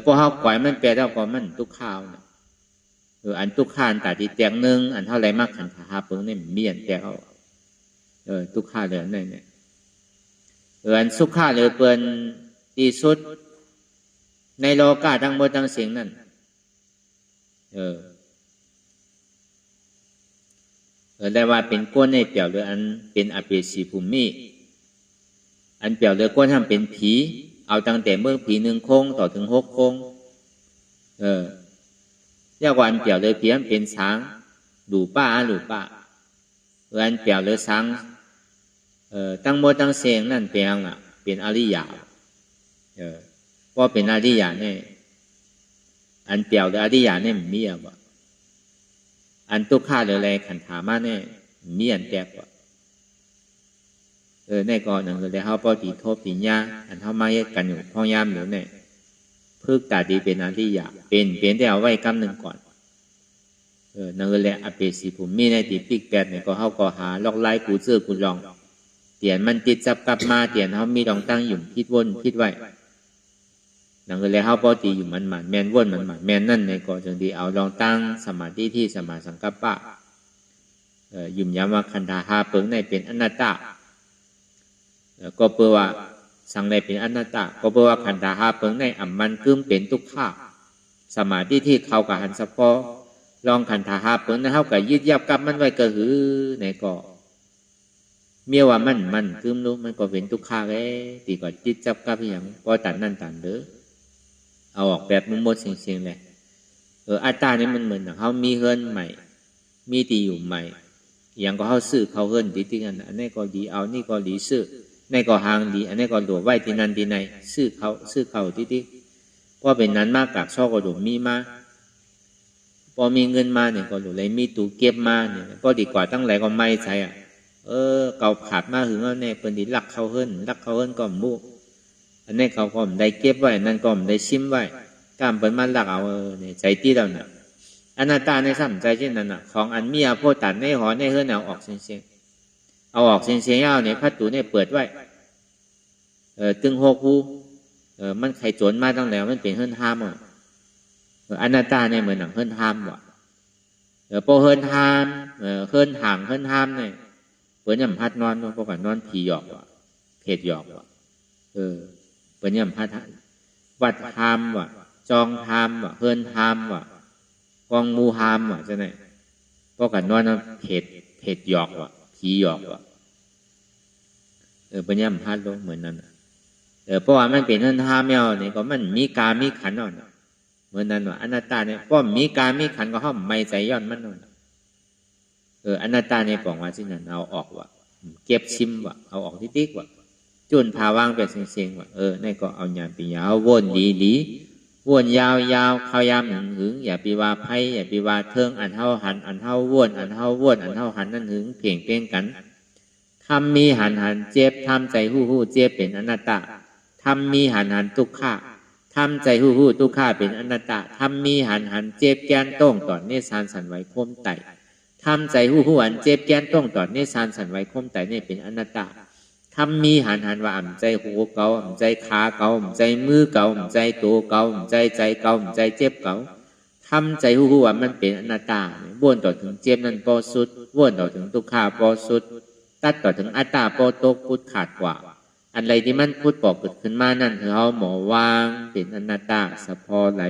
พอเขาปล่อยมันแปลแล้วก็มันทุกข้าวเนี่ยอันทุกข้าอันตาที่แตกหนึ่งอันเท่าไรมากขันธาเปิงเนี่ยมีอันแตกเอาทุกข้าเรือนเนี่ยอันสุขาเรือเปินที่สุดในโลกาทั้งหมดทั้งสิ่งนั้นได้ว่าเป็นก้นในเปลี่ยวหรืออันเป็นอเปสีภูมิอันเปลี่ยวหรือก้นทำเป็นผีเอาตั้งแต่เมื่อผี1 โค้งต่อถึง6 โค้งยากกว่าอันเปลี่ยวเลยผีมันเป็นช้างดูป้าอันเปลี่ยวเลยช้างตั้งหมดตั้งเสียงนั่นเป็นอริยะเพราะเป็นอริยะเนี่ยอันเปลี่ยวหรืออริยะเนี่ยมีอะไรอันทุกข้าหรืออะไรขันธามาเนี่ยมีอันแตกว่า ในก่อนหนึ่งเลยเขาปฏิทบปิญญาอันเขามาเฮ็ดกันอยู่พ่อยามอยู่เนี่ยพึกตาดีเป็นอริยะเป็นแต่เอาไว้กำหนึ่งก่อนนั่นแหละอเปสีผมมีในตีปิกแปดเนี่ยก็เขาก็หาลอกไล่กูเสื้อกูลองเตียนมันติดจับกลับมาเตียนเขามีดองตั้งอยู่คิดวนคิดไว้นั่นแหละเขาปฏิอยู่มันหมันแมนวนมันหมันแมนนั่นในก่อนจึงดีเอาลองตั้งสมาธิที่สมาสังกัปปะยุ่มย้ำว่าคันธาหาเปิงในเป็นอนัตตาก็เพื่อว่าสังในเป็นอนัตตาก็เพื่อว่าขันธาหาเปิงในอัมมันกึมเป็นทุกข้าสมาธิที่เขากับหันสะพอลองขันธาหาเปิงในเขากับยึดยับกับมันไว้ก็หือในก็เมียว่ามันกึมรู้มันก็เป็นทุกข้าเลยตีก็ยึดจับกับอย่างพอตัดนั่นตัดเด้อเอาออกแบบมุมมดเสียงเลยอัตตาเนี่ยมันเหมือนเขามีเฮิรนใหม่มีตีอยู่ใหม่อย่างก็เขาซื้อเขาเฮิรนตีกันอันนี้ก็ดีเอานี่ก็ดีซื้อในก็หางดีอันนี้ก็หลวไว้ที่นั่นที่ไหนซื้อเขาที่พอเป็นนั้นมากกับช่อก็หลวมีมาพอมีเงินมาเนี่ยก็หลวเลยมีตู้เก็บมาเนี่ยก็ดีกว่าตั้งหลายก็ไม่ใช่เก่าขาดมาถึงแล้วเนี่ยเป็นดีรักเขาเฮิรนก็มูอันนี้เขาก็ได้เก็บไว้นั่นก็ได้ชิมไว้กล้ามเป็นมันรักเอาเนี่ยใจที่เราเนี่ยอนัตตาในสัมใจเช่นนั้นของอันมีอาโพตันในหอในเฮิรนเอาออกเสียงเอาออกเสียงยาวเนี่ยพัดตูเนี่ยเปิดไว้ตึงหกหูมันไข่โจรมาตั้งแล้วมันเป็นเฮิรนห้ามอนัตตาเนี่ยเหมือนหนังเฮิรนห้ามว่ะพอเฮิรนห้ามเฮิรนห่างเฮิรนห้ามเนี่ยเปิดย่ำพัดนอนพวกกันนอนผีหยอกว่ะเพจหยอกว่ะเปิดย่ำพัดวัดห้ามว่ะจองห้ามว่ะเฮิรนห้ามว่ะกองมูห้ามว่ะจะไหนพวกกันนอนเพจหยอกว่ะผีหยอกว่ะปัญญาพัดลงเหมือนนั้นเพราะว่ามันเป็นเรื่องห้ามเนี่ยนี่ก็มันมีกามีขันอ่อนเหมือนนั้นว่าอนัตตาเนี่ยก็มีกามีขันก็ห้ามไม่ใจย้อนมันอ่อนอนัตตาเนี่ยบอกว่าสิ่งนั้นเอาออกว่ะเก็บชิมว่ะเอาออกติ๊กว่ะจุนพาวางแบบเซ็งๆว่ะนี่ก็เอาหยาปียาววนดีวนยาวเข้ายามหึงอย่าปีว่าไพ่อย่าปีว่าเทิงอันเท่าหันอันเท่าวนอันเท่าวนอันเท่าหันนั่นหึงเพ่งเป้งกันทำมีหันเจ็บทำใจหู้เจ็บเป็นอนัตตาทำมีหันทุกข้าทำใจหู้ทุกข้าเป็นอนัตตาทำมีหันเจ็บแกนต้องต่อเนสานสันไหวคมไตทำใจหู้อันเจ็บแกนต้องต่อเนสานสันไหวคมไตนี่เป็นอนัตตาทำมีหันว่าอ่ำใจหูเก่าอ่ำใจขาเก่าอ่ำใจมือเก่าอ่ำใจตัวเก่าอ่ำใจเก่าอ่ำใจเจ็บเก่าทำใจหู้ว่ามันเป็นอนัตตาบ้วนต่อถึงเจ็บนั้นพอสุดบ้วนต่อถึงทุกข้าพอสุดตัดต่อถึงอัตตาโปโตพุทธขาดกว่าอะไรที่มันพุทธบอกเกิดขึ้นมานั่นคือเขาหมอวางเป็นอนัตตาสะพอไหล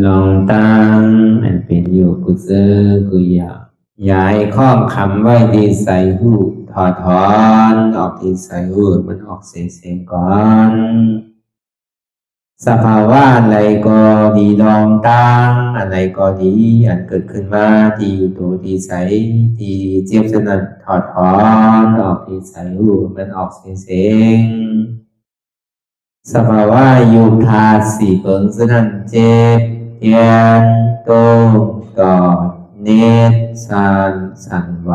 ลองตั้งอันเป็นอยู่กุเซอกุยาย้ายข้องคำไว้ที่ใส่หูถอดถอนออกที่ใส่หูมันออกเสียงก่อนสภาวะอะไรก็ดีลองตั้งอะไรก็ดีอันเกิดขึ้นมาที่อยู่ตัวที่ใส่ที่เจ็บสนั่นถอดถอนออกที่ใส่หูมันออกเสียงสภาวะยุคธาตุสี่เปิงสนั่นเจ็บเทียนโตกอดเนตรสั่นไหว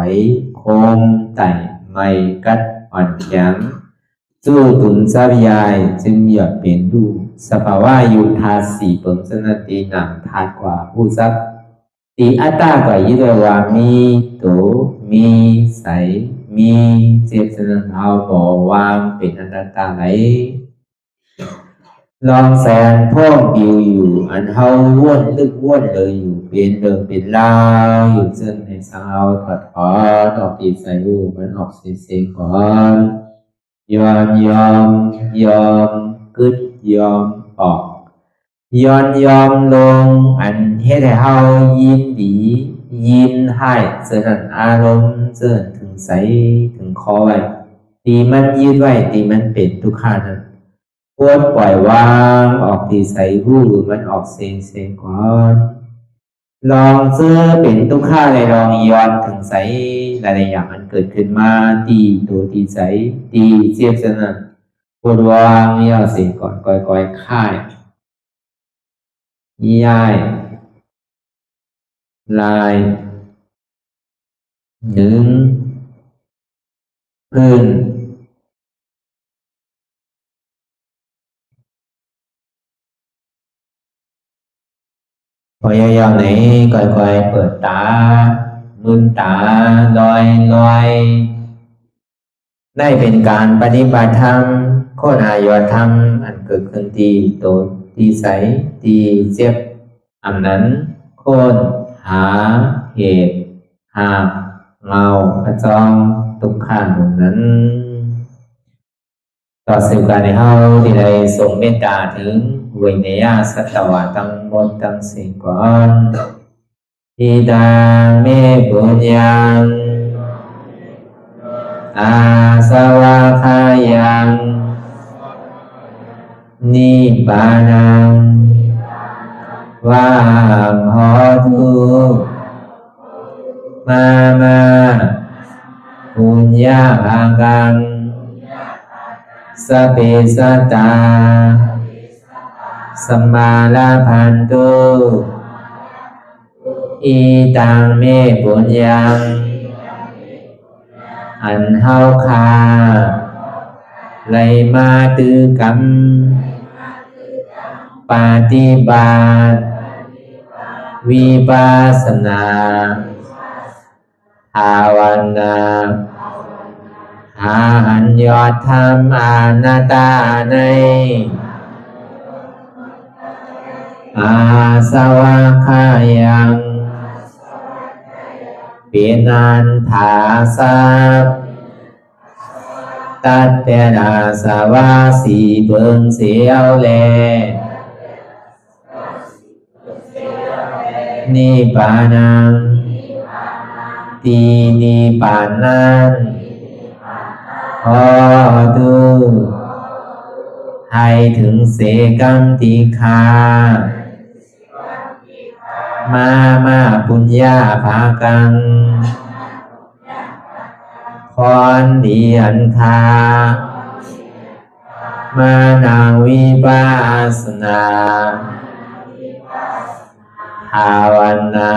โคมไต่ไม่กัดอ่อนแข็งสู้ตุนทรัพยายจึงอยากเปลี่ยนดูสภาวะยุคธาตุสี่เปิงสนั่นตีหนังธาตุกว่าผู้ทรัพย์ตีอัตตากว่ายึดว่ามีโตมีใสมีเจ็บสนั่นเอาบ่วางเป็นอนัตตาไหลลองแสนพ่องปิวอยู่อันเฮาว่นลึกว่นเลยอยู่เป็นเดิมเป็นลาวอยู่ซึ่งในสาวถอดถอนออกตีใส่หูมันออกเสียงก่อนยอมกึดยอมออกยอมลงอันเฮ็ดให้เฮายินดียินให้เสื่อมอารมณ์เสื่อมถึงใสถึงคอไว้ตีมันยืดไว้ตีมันเป็นทุกขานั้นควรปล่อยวางออกที่ใส่หูมันออกเสียงก่อนลองเสื้อเป็นทุกข้าเลยลองย้อนถึงใสหลายๆอย่างมันเกิดขึ้นมาตีตัวตีใสตีเจียบสนั่นควรวางย่อเสียก่อนก่อยค่ายย้ายลายหนึ่งพื้นพยายามไหนก่อยเปิดตามืนตาลอยได้เป็นการปฏิบัติธรรมโคตรอายธรรมอันเกิดขึ้นที่โตที่ใสที่เจ็บอันนั้นโคนหาเหตุหาเงาพระจองทุกขันนั้นต่อสิ่งการในเฮาที่ได้ส่งเมตตาถึงวิเนยสัตวะทั้งหมดทั้งสิ้นก่อนอิดามิปุญญังอาสวะคายังนิพพานังวังโหตุมาปุญญาภากังสัพเพสัตตาสัมมาลาภันตุอิตังเมปุญญังอันเฮาคาไลมาตือกรรมปฏิบัติวิปัสสนาภาวนาหาอัญญธรรมอนัตตาในอาสวะคายังเปียนันถาสัพตัดเปนาสวะสีเปิงเสียวแลนิพพานังตีนิพพานันขอดูให้ถึงเสกัมติคามาปุญญาภากังพรดีอันคามานาวิปัสสนาภาวนา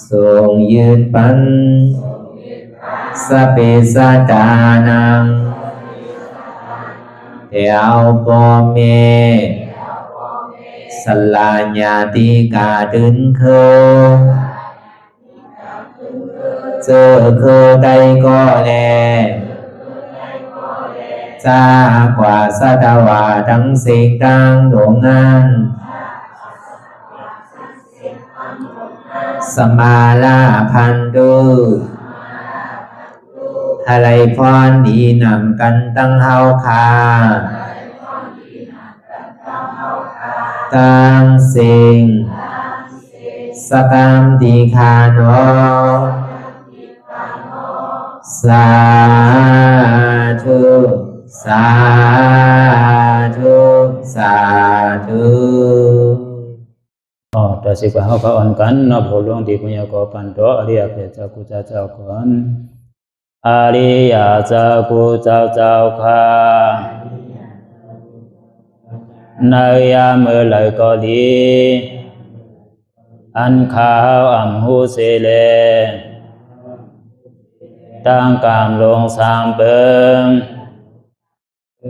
ทรงยืนปันสัพเพสัตตานังเอวปอเมสลาญาติกาดึงเคเจอเคได้ก็แลจากว่าสัตวาทั้งสิ่งทั้งดวงนั้นสมาลาพันตุอะไรพรดีนำกันตั้งเฮาคา ตังสิงสกรรมติคาโนสาธุสาธุสาธุ ต่อสิกว่าเขาก็อ่อนกันนับหัวหลวงที่ปุญญาโกปันโตอริยเพียเจ้ากูเจ้าก่อนอริยเจ้ากูเจ้าข้าในยามเมื่อไหร่ก็ดีอันข้าวอ่ำหูเสเลตั้งกามลงสามเปิง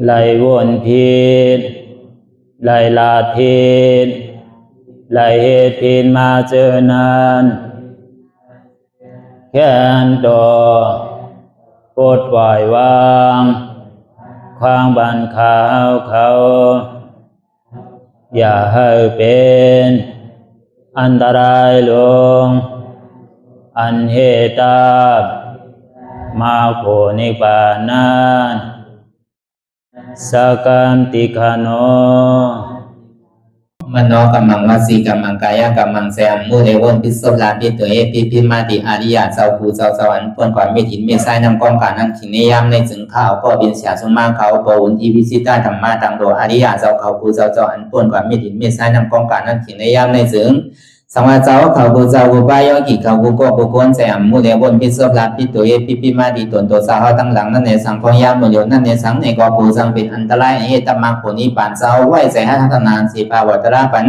ไหลวนพิษไหลลาดพิษไหลเหตุพิษมาเจอนานแค้นดอกปดปล่อยวางความบันขาวเขาอย่าให้เป็นอันตรายลงอันเหตุมาโผนิปานันสกันติคาโนมโนกัมมังวสีกัมมังกายกัมมังแสมมุเรวนพิศลาปิตัวเอพิมาติอาริยะเจ้าภูเจ้าสวรรค์พ้นความเมตินเมสายนำกองการนั้นขินนิยามในจึงข้าวก็บินเสียสมาเขาปวุนทีวิสิตาธรรมะตังโดอาริยะเจ้าเขาภูเจ้าสวรรค์พ้นความเมตินเมสายนำกองการนั้นขินนิยามในจึงสังวาเจ้าเขาภูเจ้าภูปายกิเขาภูก็ภูคนแสมมุเรวนพิศลาปิตัวเอพิมาติตนตัวสาวตั้งหลังนั่นในสังพยามโยนั่นในสังในกอภูสังเป็นอันตรายเหตุมรรคผลนิพพานเจ้าไหวใส่ให้ทัศนานสีภาวตระปัน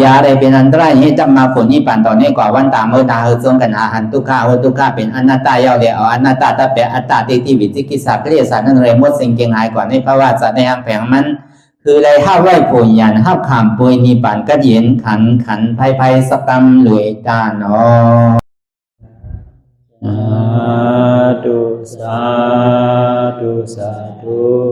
ยาได้เป็นอันตรายให้จำมาผลนิพพานตอนนี้กว่าวันตามเมื่อตาเฮจงกันหาหันทุกข้าทุกข้าเป็นอนัตตาเยาวเดียวอนัตตาตาเปอัตตาติวิจิกิจสักเรียสารนั่นเลยมดสิ่งเก่งหายกว่าในภาวะสัตว์ในห้างแผงมันคือเลยห้าไหวผลยันห้าขามปุยนิพพานก็เย็นขันภัยสกรรมรวยตาเนาะสาธุสาธุ